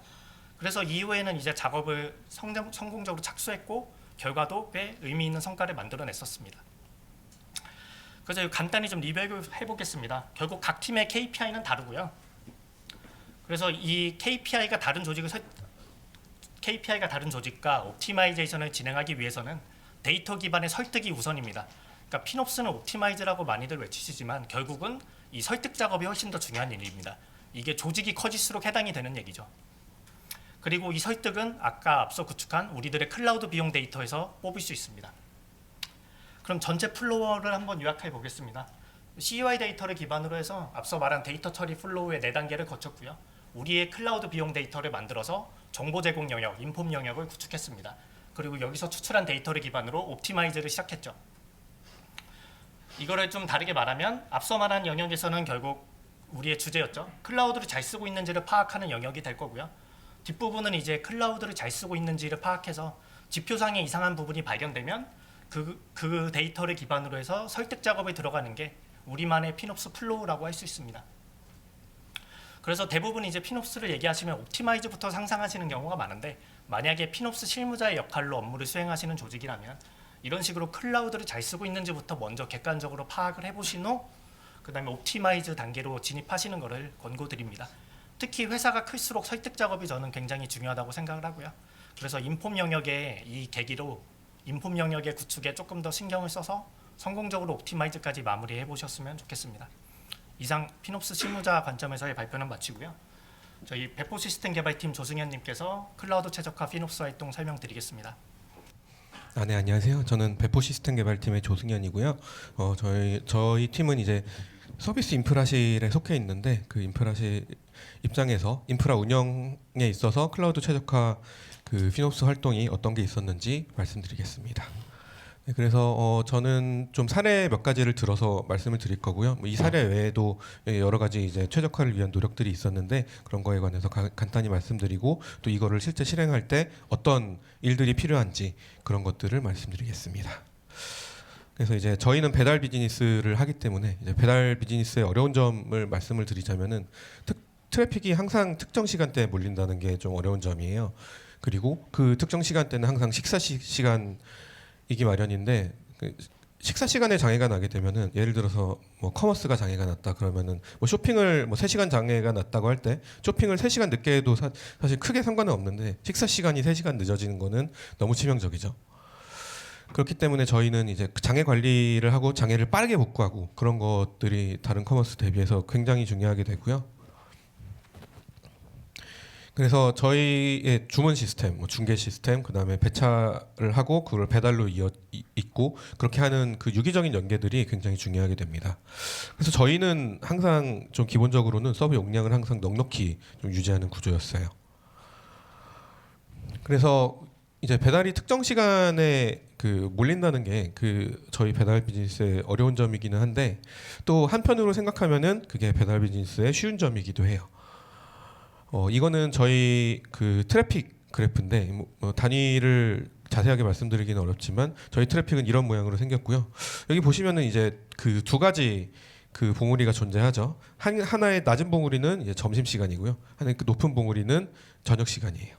Speaker 2: 그래서 이후에는 이제 작업을 성공적으로 착수했고 결과도 꽤 의미 있는 성과를 만들어냈었습니다. 그래서 간단히 좀 리뷰해 보겠습니다. 결국 각 팀의 KPI는 다르고요. 그래서 이 KPI가 다른 조직과 옵티마이제이션을 진행하기 위해서는 데이터 기반의 설득이 우선입니다. 그러니까 피놉스는 옵티마이즈라고 많이들 외치시지만 결국은 이 설득 작업이 훨씬 더 중요한 일입니다. 이게 조직이 커질수록 해당이 되는 얘기죠. 그리고 이 설득은 아까 앞서 구축한 우리들의 클라우드 비용 데이터에서 뽑을 수 있습니다. 그럼 전체 플로어를 한번 요약해 보겠습니다. CUI 데이터를 기반으로 해서 앞서 말한 데이터 처리 플로우의 4단계를 거쳤고요. 우리의 클라우드 비용 데이터를 만들어서 정보 제공 영역, 인폼 영역을 구축했습니다. 그리고 여기서 추출한 데이터를 기반으로 옵티마이즈를 시작했죠. 이거를 좀 다르게 말하면 앞서 말한 영역에서는 결국 우리의 주제였죠. 클라우드를 잘 쓰고 있는지를 파악하는 영역이 될 거고요. 뒷부분은 이제 클라우드를 잘 쓰고 있는지를 파악해서 지표상의 이상한 부분이 발견되면 그 데이터를 기반으로 해서 설득 작업에 들어가는 게 우리만의 피놉스 플로우라고 할 수 있습니다. 그래서 대부분 이제 피놉스를 얘기하시면 옵티마이즈부터 상상하시는 경우가 많은데, 만약에 피놉스 실무자의 역할로 업무를 수행하시는 조직이라면 이런 식으로 클라우드를 잘 쓰고 있는지부터 먼저 객관적으로 파악을 해보신 후 그다음에 옵티마이즈 단계로 진입하시는 것을 권고드립니다. 특히 회사가 클수록 설득 작업이 저는 굉장히 중요하다고 생각을 하고요. 그래서 인폼 영역의 이 계기로 인폼 영역의 구축에 조금 더 신경을 써서 성공적으로 옵티마이즈까지 마무리해 보셨으면 좋겠습니다. 이상 피놉스 실무자 관점에서의 발표는 마치고요. 저희 배포 시스템 개발팀 조승현님께서 클라우드 최적화 피놉스 활동 설명드리겠습니다.
Speaker 3: 네, 안녕하세요. 저는 배포 시스템 개발팀의 조승현이고요. 저희 팀은 이제 서비스 인프라실에 속해 있는데, 그 인프라실 입장에서 인프라 운영에 있어서 클라우드 최적화 그 피놉스 활동이 어떤 게 있었는지 말씀드리겠습니다. 네, 그래서 저는 좀 사례 몇 가지를 들어서 말씀을 드릴 거고요. 이 사례 외에도 여러 가지 이제 최적화를 위한 노력들이 있었는데, 그런 거에 관해서 간단히 말씀드리고, 또 이거를 실제 실행할 때 어떤 일들이 필요한지 그런 것들을 말씀드리겠습니다. 그래서 이제 저희는 배달 비즈니스를 하기 때문에 이제 배달 비즈니스의 어려운 점을 말씀을 드리자면은 트래픽이 항상 특정 시간대에 몰린다는 게 좀 어려운 점이에요. 그리고 그 특정 시간대는 항상 식사 시간이기 마련인데, 식사 시간에 장애가 나게 되면은, 예를 들어서 뭐 커머스가 장애가 났다 그러면은 뭐 쇼핑을 뭐 3시간 장애가 났다고 할 때 쇼핑을 3시간 늦게 해도 사실 크게 상관은 없는데, 식사 시간이 3시간 늦어지는 거는 너무 치명적이죠. 그렇기 때문에 저희는 이제 장애 관리를 하고 장애를 빠르게 복구하고 그런 것들이 다른 커머스 대비해서 굉장히 중요하게 되고요. 그래서 저희의 주문 시스템, 뭐 중개 시스템, 그다음에 배차를 하고 그걸 배달로 있고 그렇게 하는 그 유기적인 연계들이 굉장히 중요하게 됩니다. 그래서 저희는 항상 좀 기본적으로는 서버 용량을 항상 넉넉히 좀 유지하는 구조였어요. 그래서 이제 배달이 특정 시간에 그 몰린다는 게 그 저희 배달 비즈니스의 어려운 점이기는 한데, 또 한편으로 생각하면은 그게 배달 비즈니스의 쉬운 점이기도 해요. 이거는 저희 그 트래픽 그래프인데, 뭐 단위를 자세하게 말씀드리기는 어렵지만 저희 트래픽은 이런 모양으로 생겼고요. 여기 보시면은 이제 그 두 가지 그 봉우리가 존재하죠. 하나의 낮은 봉우리는 이제 점심 시간이고요. 하나의 그 높은 봉우리는 저녁 시간이에요.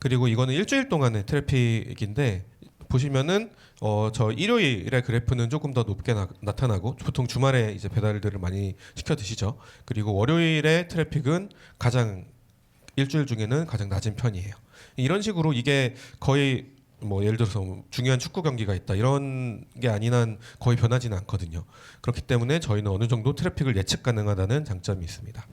Speaker 3: 그리고 이거는 일주일 동안의 트래픽인데, 보시면은 저 일요일의 그래프는 조금 더 높게 나타나고, 보통 주말에 이제 배달들을 많이 시켜 드시죠. 그리고 월요일의 트래픽은 가장 일주일 중에는 가장 낮은 편이에요. 이런 식으로 이게 거의 뭐 예를 들어서 뭐 중요한 축구 경기가 있다 이런 게 아닌 한 거의 변하지는 않거든요. 그렇기 때문에 저희는 어느 정도 트래픽을 예측 가능하다는 장점이 있습니다.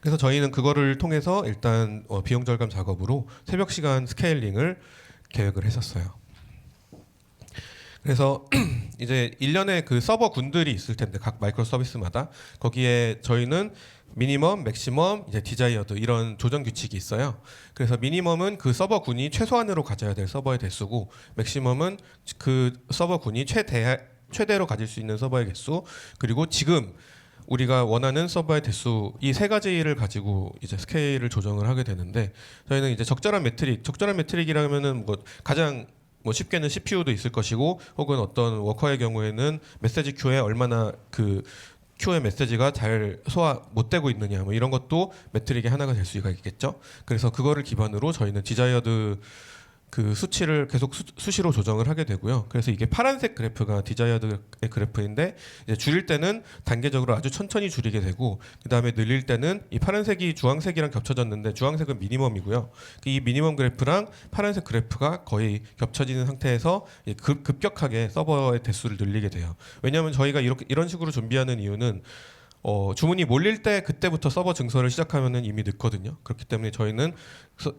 Speaker 3: 그래서 저희는 그거를 통해서 일단 비용 절감 작업으로 새벽 시간 스케일링을 계획을 했었어요. 그래서 이제 1년에 그 서버 군들이 있을 텐데, 각 마이크로 서비스마다 거기에 저희는 미니멈, 맥시멈, 이제 디자이어드 이런 조정 규칙이 있어요. 그래서 미니멈은 그 서버 군이 최소한으로 가져야 될 서버의 대수고, 맥시멈은 그 서버 군이 최대로 가질 수 있는 서버의 개수, 그리고 지금 우리가 원하는 서버의 대수, 이 세 가지를 가지고 이제 스케일을 조정을 하게 되는데, 저희는 이제 적절한 메트릭이라면은 뭐 가장 뭐 쉽게는 CPU도 있을 것이고, 혹은 어떤 워커의 경우에는 메시지 큐에 얼마나 그 큐의 메시지가 잘 소화 못 되고 있느냐, 뭐 이런 것도 메트릭의 하나가 될 수가 있겠죠. 그래서 그거를 기반으로 저희는 디자이어드 그 수치를 계속 수시로 조정을 하게 되고요. 그래서 이게 파란색 그래프가 디자이어드의 그래프인데, 이제 줄일 때는 단계적으로 아주 천천히 줄이게 되고, 그 다음에 늘릴 때는 이 파란색이 주황색이랑 겹쳐졌는데, 주황색은 미니멈이고요. 이 미니멈 그래프랑 파란색 그래프가 거의 겹쳐지는 상태에서 급격하게 서버의 대수를 늘리게 돼요. 왜냐하면 저희가 이런 식으로 준비하는 이유는 주문이 몰릴 때 그때부터 서버 증설을 시작하면은 이미 늦거든요. 그렇기 때문에 저희는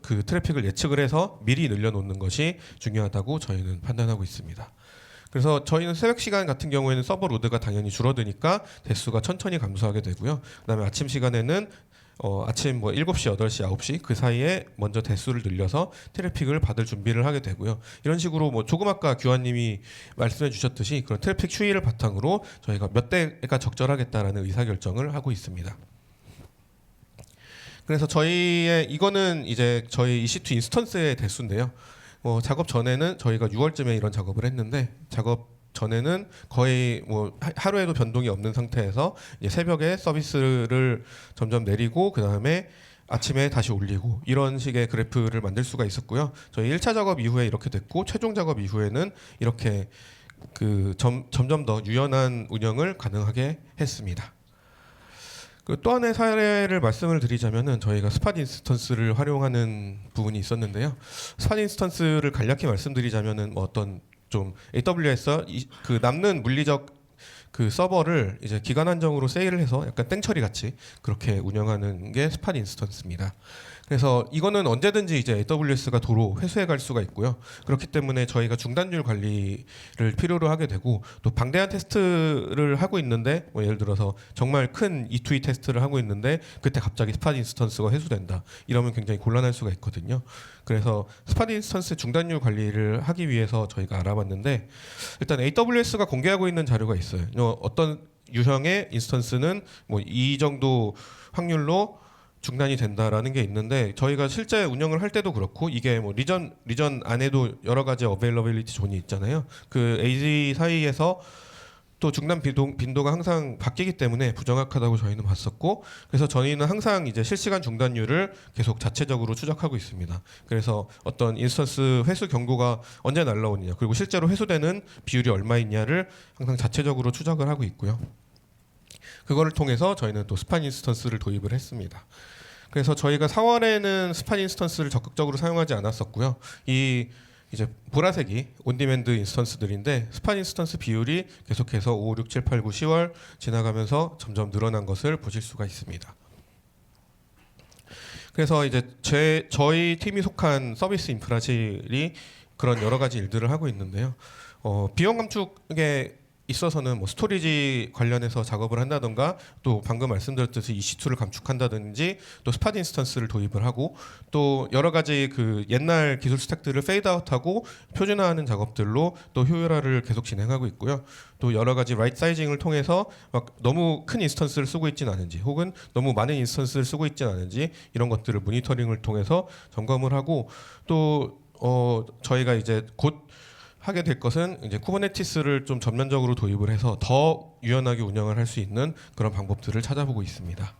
Speaker 3: 그 트래픽을 예측을 해서 미리 늘려놓는 것이 중요하다고 저희는 판단하고 있습니다. 그래서 저희는 새벽 시간 같은 경우에는 서버 로드가 당연히 줄어드니까 대수가 천천히 감소하게 되고요. 그다음에 아침 시간에는 아침 뭐 7시, 8시, 9시 그 사이에 먼저 대수를 늘려서 트래픽을 받을 준비를 하게 되고요. 이런 식으로 뭐 조금 아까 규환님이 말씀해 주셨듯이 그런 트래픽 추이를 바탕으로 저희가 몇 대가 적절하겠다라는 의사결정을 하고 있습니다. 그래서 이거는 이제 저희 EC2 인스턴스의 대수인데요. 작업 전에는 저희가 6월쯤에 이런 작업을 했는데 작업 전에는 거의 뭐 하루에도 변동이 없는 상태에서 이제 새벽에 서비스를 점점 내리고 그 다음에 아침에 다시 올리고 이런 식의 그래프를 만들 수가 있었고요. 저희 1차 작업 이후에 이렇게 됐고 최종 작업 이후에는 이렇게 점점 더 유연한 운영을 가능하게 했습니다. 또 하나의 사례를 말씀을 드리자면은 저희가 스팟 인스턴스를 활용하는 부분이 있었는데요. 스팟 인스턴스를 간략히 말씀드리자면은 뭐 어떤 좀 AWS 그 남는 물리적 그 서버를 이제 기간 한정으로 세일을 해서 약간 땡처리 같이 그렇게 운영하는 게 스팟 인스턴스입니다. 그래서 이거는 언제든지 이제 AWS가 도로 회수해 갈 수가 있고요. 그렇기 때문에 저희가 중단율 관리를 필요로 하게 되고 또 방대한 테스트를 하고 있는데 뭐 예를 들어서 정말 큰 E2E 테스트를 하고 있는데 그때 갑자기 스팟 인스턴스가 회수된다. 이러면 굉장히 곤란할 수가 있거든요. 그래서 스팟 인스턴스 중단율 관리를 하기 위해서 저희가 알아봤는데 일단 AWS가 공개하고 있는 자료가 있어요. 어떤 유형의 인스턴스는 뭐 이 정도 확률로 중단이 된다라는 게 있는데 저희가 실제 운영을 할 때도 그렇고 이게 뭐 리전 안에도 여러 가지 어베일러빌리티 존이 있잖아요. 그 AZ 사이에서 또 중단 빈도가 항상 바뀌기 때문에 부정확하다고 저희는 봤었고 그래서 저희는 항상 이제 실시간 중단율을 계속 자체적으로 추적하고 있습니다. 그래서 어떤 인스턴스 회수 경고가 언제 날라오느냐 그리고 실제로 회수되는 비율이 얼마있냐를 항상 자체적으로 추적을 하고 있고요. 그거를 통해서 저희는 또 스팟 인스턴스를 도입을 했습니다. 그래서 저희가 4월에는 스팟 인스턴스를 적극적으로 사용하지 않았었고요. 이제 보라색이 온디맨드 인스턴스들인데 스팟 인스턴스 비율이 계속해서 5, 6, 7, 8, 9, 10월 지나가면서 점점 늘어난 것을 보실 수가 있습니다. 그래서 이제 저희 팀이 속한 서비스 인프라실이 그런 여러 가지 일들을 하고 있는데요. 비용 감축에 있어서는 뭐 스토리지 관련해서 작업을 한다던가 또 방금 말씀드렸듯이 EC2를 감축한다든지 또 스팟 인스턴스를 도입을 하고 또 여러 가지 그 옛날 기술 스택들을 페이드아웃하고 표준화하는 작업들로 또 효율화를 계속 진행하고 있고요. 또 여러 가지 라이트 사이징을 통해서 막 너무 큰 인스턴스를 쓰고 있지는 않은지 혹은 너무 많은 인스턴스를 쓰고 있지는 않은지 이런 것들을 모니터링을 통해서 점검을 하고 또 저희가 이제 곧 하게 될 것은 이제 쿠버네티스를 좀 전면적으로 도입을 해서 더 유연하게 운영을 할 수 있는 그런 방법들을 찾아보고 있습니다.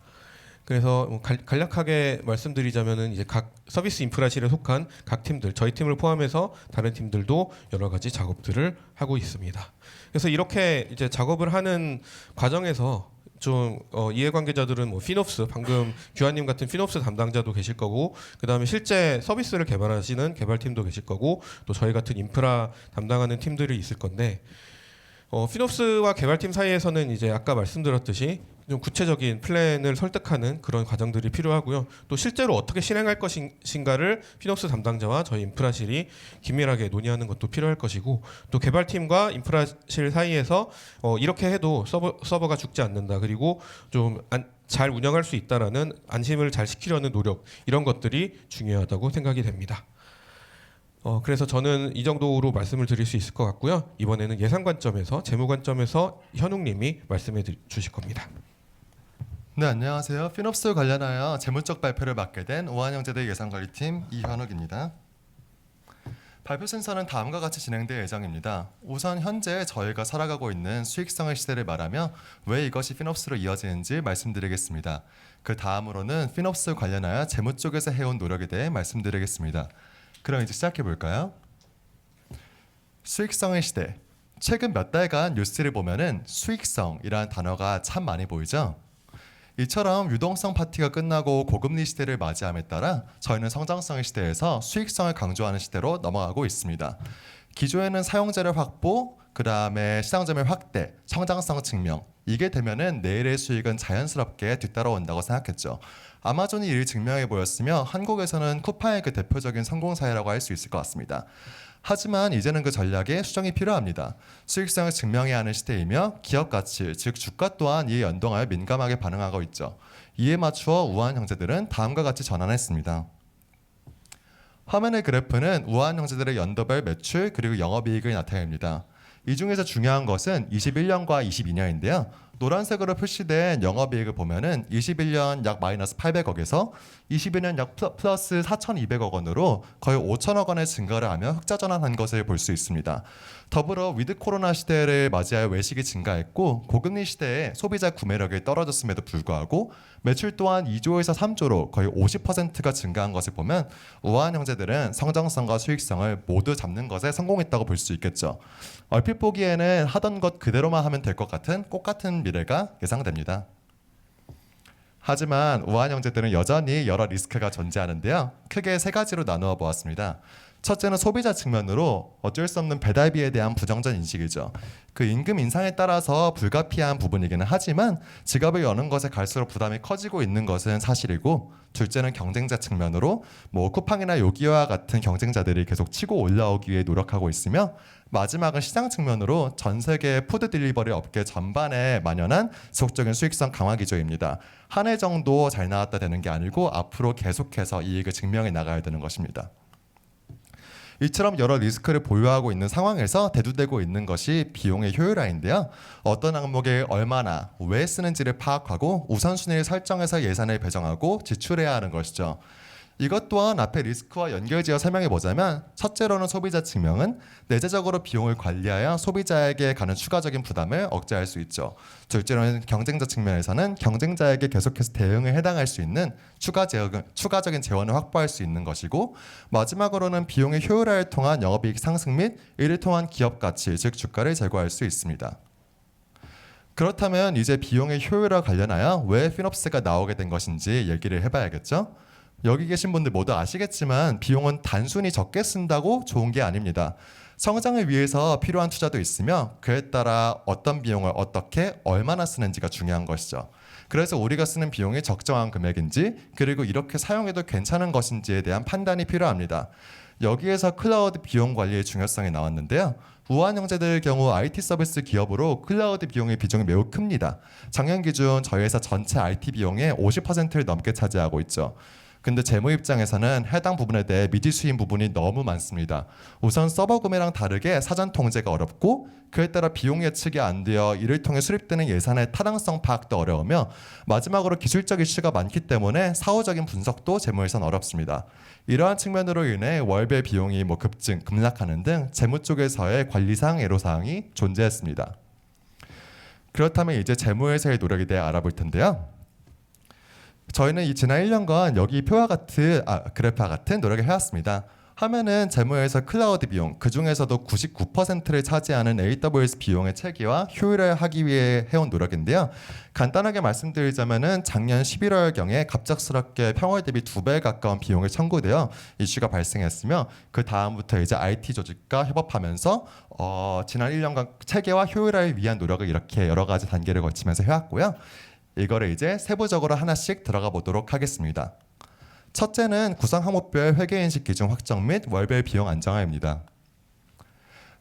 Speaker 3: 그래서 뭐 간략하게 말씀드리자면은 이제 각 서비스 인프라실에 속한 각 팀들, 저희 팀을 포함해서 다른 팀들도 여러 가지 작업들을 하고 있습니다. 그래서 이렇게 이제 작업을 하는 과정에서 좀 이해관계자들은 뭐 피놉스 방금 규환님 같은 피놉스 담당자도 계실 거고 그 다음에 실제 서비스를 개발하시는 개발팀도 계실 거고 또 저희 같은 인프라 담당하는 팀들이 있을 건데 피놉스와 개발팀 사이에서는 이제 아까 말씀드렸듯이 좀 구체적인 플랜을 설득하는 그런 과정들이 필요하고요. 또 실제로 어떻게 실행할 것인가를 피놉스 담당자와 저희 인프라실이 긴밀하게 논의하는 것도 필요할 것이고 또 개발팀과 인프라실 사이에서 이렇게 해도 서버가 죽지 않는다. 그리고 좀 잘 운영할 수 있다라는 안심을 잘 시키려는 노력 이런 것들이 중요하다고 생각이 됩니다. 그래서 저는 이 정도로 말씀을 드릴 수 있을 것 같고요. 이번에는 예산 관점에서 재무 관점에서 현웅님이 말씀해 주실 겁니다.
Speaker 4: 네, 안녕하세요. 피놉스 관련하여 재무적 발표를 맡게 된 우한영재대 예산관리팀 이현욱입니다. 발표 순서는 다음과 같이 진행될 예정입니다. 우선 현재 저희가 살아가고 있는 수익성의 시대를 말하며 왜 이것이 피놉스로 이어지는지 말씀드리겠습니다. 그 다음으로는 피놉스 관련하여 재무 쪽에서 해온 노력에 대해 말씀드리겠습니다. 그럼 이제 시작해 볼까요? 수익성의 시대. 최근 몇 달간 뉴스를 보면은 수익성이라는 단어가 참 많이 보이죠? 이처럼 유동성 파티가 끝나고 고금리 시대를 맞이함에 따라 저희는 성장성의 시대에서 수익성을 강조하는 시대로 넘어가고 있습니다. 기존에는 사용자를 확보, 그 다음에 시장 점유율 확대, 성장성 증명 이게 되면은 내일의 수익은 자연스럽게 뒤따라온다고 생각했죠. 아마존이 이를 증명해 보였으며 한국에서는 쿠팡의 그 대표적인 성공 사례라고 할 수 있을 것 같습니다. 하지만 이제는 그 전략에 수정이 필요합니다. 수익성을 증명해야 하는 시대이며 기업 가치, 즉 주가 또한 이에 연동하여 민감하게 반응하고 있죠. 이에 맞추어 우한 형제들은 다음과 같이 전환했습니다. 화면의 그래프는 우한 형제들의 연도별 매출 그리고 영업이익을 나타냅니다. 이 중에서 중요한 것은 21년과 22년인데요. 노란색으로 표시된 영업이익을 보면은 21년 약 마이너스 800억에서 22년 약 플러스 4,200억 원으로 거의 5천억 원의 증가를 하며 흑자 전환한 것을 볼 수 있습니다. 더불어 위드 코로나 시대를 맞이하여 외식이 증가했고 고금리 시대에 소비자 구매력이 떨어졌음에도 불구하고 매출 또한 2조에서 3조로 거의 50%가 증가한 것을 보면 우한 형제들은 성장성과 수익성을 모두 잡는 것에 성공했다고 볼 수 있겠죠. 얼핏 보기에는 하던 것 그대로만 하면 될 것 같은 똑같은 미래가 예상됩니다. 하지만 우한 형제들은 여전히 여러 리스크가 존재하는데요. 크게 세 가지로 나누어 보았습니다. 첫째는 소비자 측면으로 어쩔 수 없는 배달비에 대한 부정적 인식이죠. 그 임금 인상에 따라서 불가피한 부분이기는 하지만 지갑을 여는 것에 갈수록 부담이 커지고 있는 것은 사실이고, 둘째는 경쟁자 측면으로 쿠팡이나 요기요와 같은 경쟁자들이 계속 치고 올라오기 위해 노력하고 있으며, 마지막은 시장 측면으로 전 세계 푸드 딜리버리 업계 전반에 만연한 지속적인 수익성 강화 기조입니다. 한 해 정도 잘 나왔다 되는 게 아니고 앞으로 계속해서 이익을 증명해 나가야 되는 것입니다. 이처럼 여러 리스크를 보유하고 있는 상황에서 대두되고 있는 것이 비용의 효율화인데요. 어떤 항목에 얼마나 왜 쓰는지를 파악하고 우선순위를 설정해서 예산을 배정하고 지출해야 하는 것이죠. 이것 또한 앞에 리스크와 연결지어 설명해 보자면, 첫째로는 소비자 측면은 내재적으로 비용을 관리하여 소비자에게 가는 추가적인 부담을 억제할 수 있죠. 둘째로는 경쟁자 측면에서는 경쟁자에게 계속해서 대응에 해당할 수 있는 추가적인 재원을 확보할 수 있는 것이고, 마지막으로는 비용의 효율화를 통한 영업이익 상승 및 이를 통한 기업 가치, 즉 주가를 제고할 수 있습니다. 그렇다면 이제 비용의 효율화 관련하여 왜 피놉스가 나오게 된 것인지 얘기를 해봐야겠죠. 여기 계신 분들 모두 아시겠지만 비용은 단순히 적게 쓴다고 좋은 게 아닙니다. 성장을 위해서 필요한 투자도 있으며 그에 따라 어떤 비용을 어떻게 얼마나 쓰는지가 중요한 것이죠. 그래서 우리가 쓰는 비용이 적정한 금액인지, 그리고 이렇게 사용해도 괜찮은 것인지에 대한 판단이 필요합니다. 여기에서 클라우드 비용 관리의 중요성이 나왔는데요. 우한 형제들 경우 IT 서비스 기업으로 클라우드 비용의 비중이 매우 큽니다. 작년 기준 저희 회사 전체 IT 비용의 50%를 넘게 차지하고 있죠. 근데 재무 입장에서는 해당 부분에 대해 미지수인 부분이 너무 많습니다. 우선 서버 구매랑 다르게 사전 통제가 어렵고, 그에 따라 비용 예측이 안 되어 이를 통해 수립되는 예산의 타당성 파악도 어려우며, 마지막으로 기술적 이슈가 많기 때문에 사후적인 분석도 재무에선 어렵습니다. 이러한 측면으로 인해 월별 비용이 급증, 급락하는 등 재무 쪽에서의 관리상 애로사항이 존재했습니다. 그렇다면 이제 재무회사의 노력에 대해 알아볼 텐데요. 저희는 이 지난 1년간 여기 표와 같은 그래프와 같은 노력을 해왔습니다. 화면은 재무에서 클라우드 비용, 그 중에서도 99%를 차지하는 AWS 비용의 체계와 효율화를 하기 위해 해온 노력인데요. 간단하게 말씀드리자면은 작년 11월경에 갑작스럽게 평월 대비 2배 가까운 비용이 청구되어 이슈가 발생했으며, 그 다음부터 이제 IT 조직과 협업하면서 지난 1년간 체계와 효율화를 위한 노력을 이렇게 여러 가지 단계를 거치면서 해왔고요. 이거를 이제 세부적으로 하나씩 들어가 보도록 하겠습니다. 첫째는 구성 항목별 회계인식 기준 확정 및 월별 비용 안정화입니다.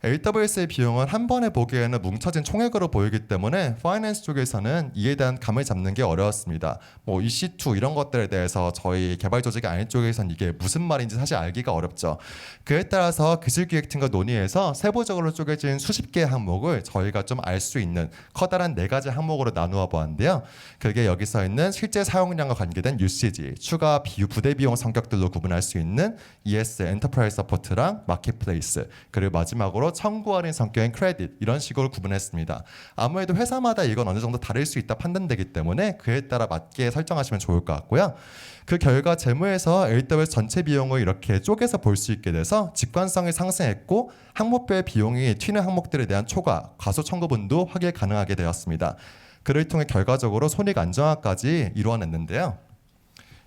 Speaker 4: AWS의 비용은 한 번에 보기에는 뭉쳐진 총액으로 보이기 때문에 파이낸스 쪽에서는 이에 대한 감을 잡는 게 어려웠습니다. EC2 이런 것들에 대해서 저희 개발 조직이 아닌 쪽에서는 이게 무슨 말인지 사실 알기가 어렵죠. 그에 따라서 기술기획팀과 논의해서 세부적으로 쪼개진 수십 개의 항목을 저희가 좀 알 수 있는 커다란 4가지 항목으로 나누어 보았는데요. 그게 여기 서 있는 실제 사용량과 관계된 유시지, 추가 부대 비용 성격들로 구분할 수 있는 ES, 엔터프라이즈 서포트랑 마켓플레이스, 그리고 마지막으로 청구 할인 성격인 크레딧, 이런 식으로 구분했습니다. 아무래도 회사마다 이건 어느 정도 다를 수 있다 판단되기 때문에 그에 따라 맞게 설정하시면 좋을 것 같고요. 그 결과 재무에서 AWS 전체 비용을 이렇게 쪼개서 볼 수 있게 돼서 직관성이 상승했고, 항목별 비용이 튀는 항목들에 대한 초과, 과소 청구분도 확인 가능하게 되었습니다. 그를 통해 결과적으로 손익 안정화까지 이루어냈는데요.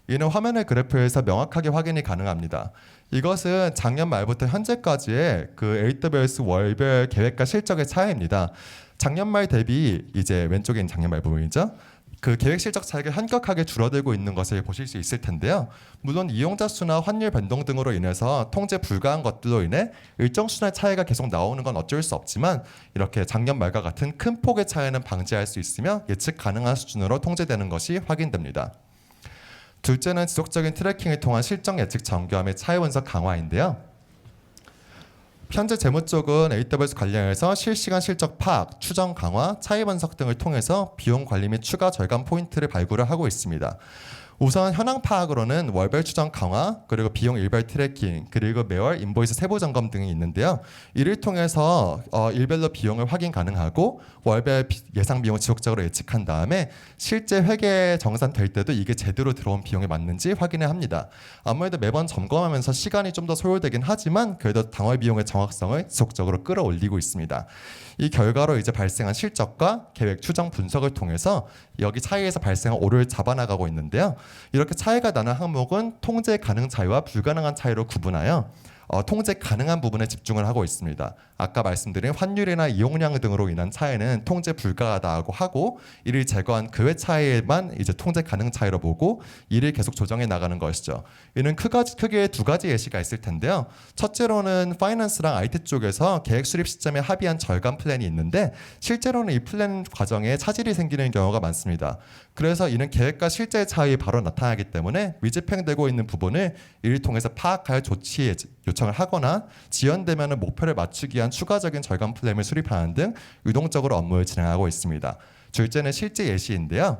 Speaker 4: 이는 화면의 그래프에서 명확하게 확인이 가능합니다. 이것은 작년 말부터 현재까지의 그 AWS 월별 계획과 실적의 차이입니다. 작년 말 대비, 이제 왼쪽에 있는 작년 말 부분이죠. 그 계획 실적 차익이 현격하게 줄어들고 있는 것을 보실 수 있을 텐데요. 물론 이용자 수나 환율 변동 등으로 인해서 통제 불가한 것들로 인해 일정 수준의 차이가 계속 나오는 건 어쩔 수 없지만 이렇게 작년 말과 같은 큰 폭의 차이는 방지할 수 있으며 예측 가능한 수준으로 통제되는 것이 확인됩니다. 둘째는 지속적인 트래킹을 통한 실적 예측 정교함의 차이 분석 강화인데요. 현재 재무 쪽은 AWS 관련해서 실시간 실적 파악, 추정 강화, 차이 분석 등을 통해서 비용 관리 및 추가 절감 포인트를 발굴을 하고 있습니다. 우선 현황 파악으로는 월별 추정 강화, 그리고 비용 일별 트래킹, 그리고 매월 인보이스 세부 점검 등이 있는데요. 이를 통해서 일별로 비용을 확인 가능하고 월별 예상 비용을 지속적으로 예측한 다음에 실제 회계 정산될 때도 이게 제대로 들어온 비용에 맞는지 확인을 합니다. 아무래도 매번 점검하면서 시간이 좀 더 소요되긴 하지만 그래도 당월 비용의 정확성을 지속적으로 끌어올리고 있습니다. 이 결과로 이제 발생한 실적과 계획 추정 분석을 통해서 여기 차이에서 발생한 오류를 잡아나가고 있는데요. 이렇게 차이가 나는 항목은 통제 가능 차이와 불가능한 차이로 구분하여 통제 가능한 부분에 집중을 하고 있습니다. 아까 말씀드린 환율이나 이용량 등으로 인한 차이는 통제 불가하다고 하고 이를 제거한 그 외 차이에만 이제 통제 가능 차이로 보고 이를 계속 조정해 나가는 것이죠. 이는 크게 두 가지 예시가 있을 텐데요. 첫째로는 파이낸스랑 IT 쪽에서 계획 수립 시점에 합의한 절감 플랜이 있는데 실제로는 이 플랜 과정에 차질이 생기는 경우가 많습니다. 그래서 이는 계획과 실제 차이 바로 나타나기 때문에 미집행되고 있는 부분을 이를 통해서 파악할 조치 요청을 하거나 지연되면 목표를 맞추기 위한 추가적인 절감 플랜을 수립하는 등 유동적으로 업무를 진행하고 있습니다. 둘째는 실제 예시인데요.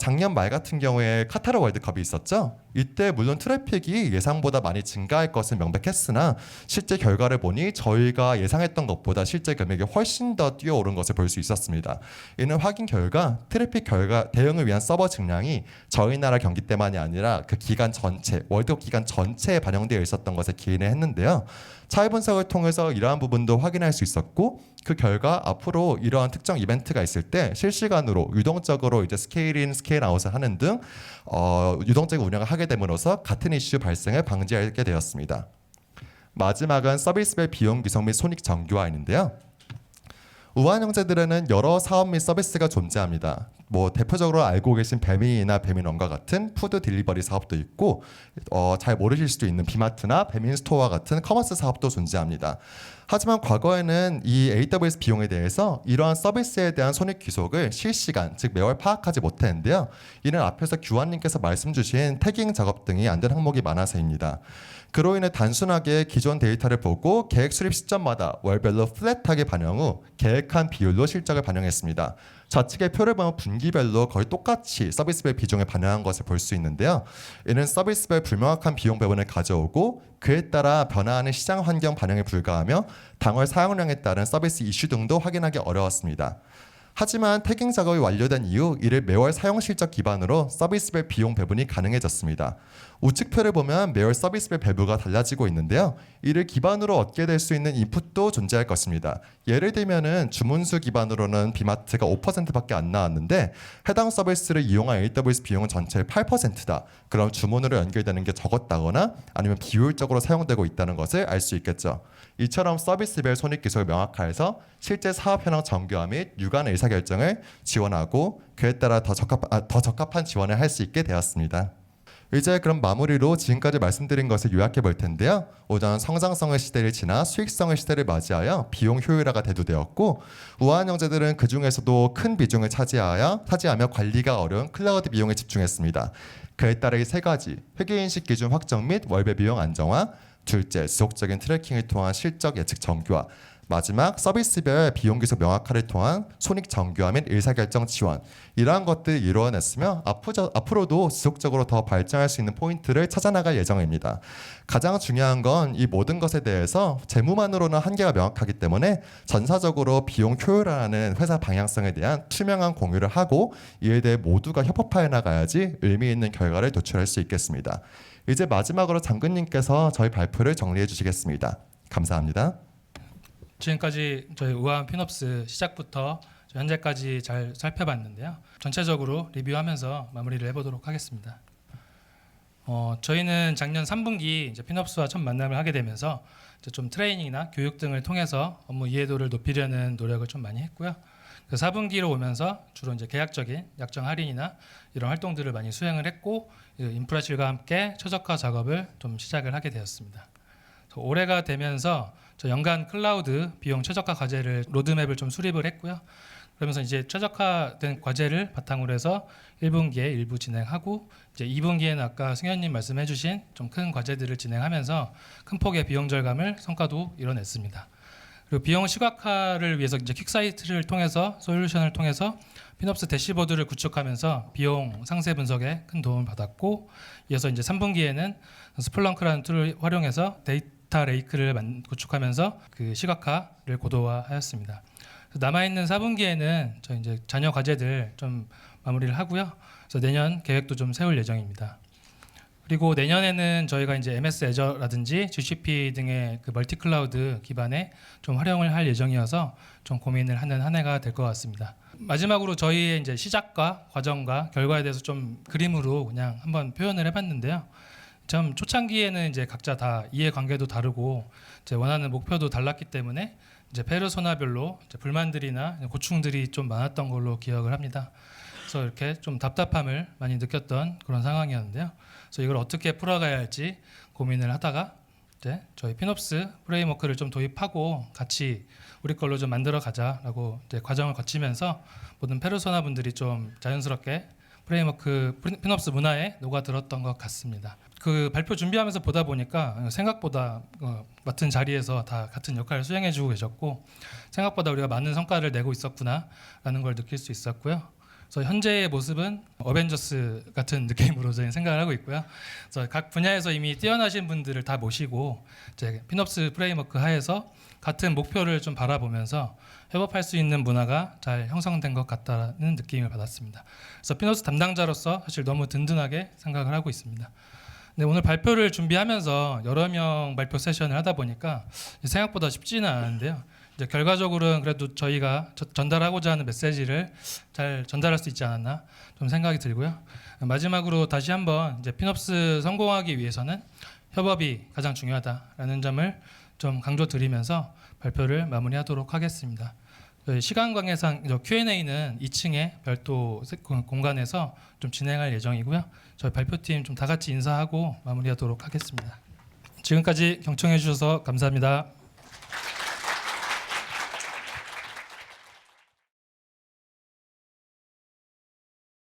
Speaker 4: 작년 말 같은 경우에 카타르 월드컵이 있었죠. 이때 물론 트래픽이 예상보다 많이 증가할 것은 명백했으나 실제 결과를 보니 저희가 예상했던 것보다 실제 금액이 훨씬 더 뛰어오른 것을 볼 수 있었습니다. 이는 확인 결과 트래픽 결과 대응을 위한 서버 증량이 저희 나라 경기 때만이 아니라 그 기간 전체, 월드컵 기간 전체에 반영되어 있었던 것에 기인을 했는데요. 차이 분석을 통해서 이러한 부분도 확인할 수 있었고 그 결과 앞으로 이러한 특정 이벤트가 있을 때 실시간으로 유동적으로 이제 스케일인 스케일 아웃을 하는 등 유동적인 운영을 하게 됨으로써 같은 이슈 발생을 방지하게 되었습니다. 마지막은 서비스별 비용 기속 및 손익 정교화인데요. 우한 형제들에는 여러 사업 및 서비스가 존재합니다. 대표적으로 알고 계신 배민이나 배민원과 같은 푸드 딜리버리 사업도 있고 잘 모르실 수도 있는 비마트나 배민스토어와 같은 커머스 사업도 존재합니다. 하지만 과거에는 이 AWS 비용에 대해서 이러한 서비스에 대한 손익 귀속을 실시간, 즉 매월 파악하지 못했는데요. 이는 앞에서 규환님께서 말씀 주신 태깅 작업 등이 안 된 항목이 많아서입니다. 그로 인해 단순하게 기존 데이터를 보고 계획 수립 시점마다 월별로 플랫하게 반영 후 계획한 비율로 실적을 반영했습니다. 좌측의 표를 보면 분기별로 거의 똑같이 서비스별 비중을 반영한 것을 볼 수 있는데요. 이는 서비스별 불명확한 비용 배분을 가져오고 그에 따라 변화하는 시장 환경 반영에 불과하며 당월 사용량에 따른 서비스 이슈 등도 확인하기 어려웠습니다. 하지만 태깅 작업이 완료된 이후 이를 매월 사용 실적 기반으로 서비스별 비용 배분이 가능해졌습니다. 우측표를 보면 매월 서비스별 배부가 달라지고 있는데요. 이를 기반으로 얻게 될 수 있는 인풋도 존재할 것입니다. 예를 들면은 주문수 기반으로는 비마트가 5%밖에 안 나왔는데 해당 서비스를 이용한 AWS 비용은 전체의 8%다. 그럼 주문으로 연결되는 게 적었다거나 아니면 비효율적으로 사용되고 있다는 것을 알 수 있겠죠. 이처럼 서비스별 손익 기술을 명확화해서 실제 사업 현황 정교화 및 유관 의사결정을 지원하고 그에 따라 더 적합한 지원을 할 수 있게 되었습니다. 이제 그럼 마무리로 지금까지 말씀드린 것을 요약해 볼 텐데요. 우선 성장성의 시대를 지나 수익성의 시대를 맞이하여 비용 효율화가 대두되었고 우한 형제들은 그 중에서도 큰 비중을 차지하며 관리가 어려운 클라우드 비용에 집중했습니다. 그에 따라 이 세 가지 회계인식 기준 확정 및 월별 비용 안정화, 둘째 지속적인 트래킹을 통한 실적 예측 정교화, 마지막 서비스별 비용 기속 명확화를 통한 손익 정교화 및 의사결정 지원, 이러한 것들을 이루어냈으며 앞으로도 지속적으로 더 발전할 수 있는 포인트를 찾아나갈 예정입니다. 가장 중요한 건 이 모든 것에 대해서 재무만으로는 한계가 명확하기 때문에 전사적으로 비용 효율화라는 회사 방향성에 대한 투명한 공유를 하고 이에 대해 모두가 협업하여 나가야지 의미 있는 결과를 도출할 수 있겠습니다. 이제 마지막으로 장군님께서 저희 발표를 정리해 주시겠습니다. 감사합니다.
Speaker 1: 지금까지 저희 우한 피놉스 시작부터 현재까지 잘 살펴봤는데요. 전체적으로 리뷰하면서 마무리를 해보도록 하겠습니다. 저희는 작년 3분기 이제 피놉스와 첫 만남을 하게 되면서 이제 좀 트레이닝이나 교육 등을 통해서 업무 이해도를 높이려는 노력을 좀 많이 했고요. 그 4분기로 오면서 주로 이제 계약적인 약정 할인이나 이런 활동들을 많이 수행을 했고 인프라실과 함께 최적화 작업을 좀 시작을 하게 되었습니다. 올해가 되면서 저 연간 클라우드 비용 최적화 과제를 로드맵을 좀 수립을 했고요. 그러면서 이제 최적화된 과제를 바탕으로 해서 1분기에 일부 진행하고 이제 2분기에는 아까 승현님 말씀해주신 좀 큰 과제들을 진행하면서 큰 폭의 비용 절감을 성과도 이뤄냈습니다. 그리고 비용 시각화를 위해서 이제 퀵사이트를 통해서 솔루션을 통해서 피놉스 대시보드를 구축하면서 비용 상세 분석에 큰 도움을 받았고 이어서 이제 3분기에는 스플렁크라는 툴을 활용해서 데이터 레이크를 구축하면서 그 시각화를 고도화하였습니다. 남아있는 4분기에는 저희 이제 잔여 과제들 좀 마무리를 하고요. 그래서 내년 계획도 좀 세울 예정입니다. 그리고 내년에는 저희가 이제 MS 애저라든지 GCP 등의 그 멀티 클라우드 기반에 좀 활용을 할 예정이어서 좀 고민을 하는 한 해가 될 것 같습니다. 마지막으로 저희의 이제 시작과 과정과 결과에 대해서 좀 그림으로 그냥 한번 표현을 해봤는데요. 참 초창기에는 이제 각자 다 이해관계도 다르고 이제 원하는 목표도 달랐기 때문에 이제 페르소나별로 이제 불만들이나 고충들이 좀 많았던 걸로 기억을 합니다. 그래서 이렇게 좀 답답함을 많이 느꼈던 그런 상황이었는데요. 그래서 이걸 어떻게 풀어가야 할지 고민을 하다가 이제 저희 피놉스 프레임워크를 좀 도입하고 같이 우리 걸로 좀 만들어 가자라고 이제 과정을 거치면서 모든 페르소나 분들이 좀 자연스럽게 프레임워크 피놉스 문화에 녹아들었던 것 같습니다. 그 발표 준비하면서 보다 보니까 생각보다 맡은 자리에서 다 같은 역할을 수행해주고 계셨고 생각보다 우리가 많은 성과를 내고 있었구나라는 걸 느낄 수 있었고요. 그래서 현재의 모습은 어벤져스 같은 느낌으로 저희는 생각을 하고 있고요. 그래서 각 분야에서 이미 뛰어나신 분들을 다 모시고 이제 피놉스 프레임워크 하에서 같은 목표를 좀 바라보면서 협업할 수 있는 문화가 잘 형성된 것 같다는 느낌을 받았습니다. 그래서 피놉스 담당자로서 사실 너무 든든하게 생각을 하고 있습니다. 네, 오늘 발표를 준비하면서 여러 명 발표 세션을 하다 보니까 생각보다 쉽지는 않은데요. 이제 결과적으로는 그래도 저희가 전달하고자 하는 메시지를 잘 전달할 수 있지 않았나 좀 생각이 들고요. 마지막으로 다시 한번 이제 피놉스 성공하기 위해서는 협업이 가장 중요하다라는 점을 좀 강조드리면서 발표를 마무리하도록 하겠습니다. 시간 관계상 Q&A는 2층에 별도 공간에서 좀 진행할 예정이고요. 저희 발표팀 좀 다 같이 인사하고 마무리하도록 하겠습니다. 지금까지 경청해 주셔서 감사합니다.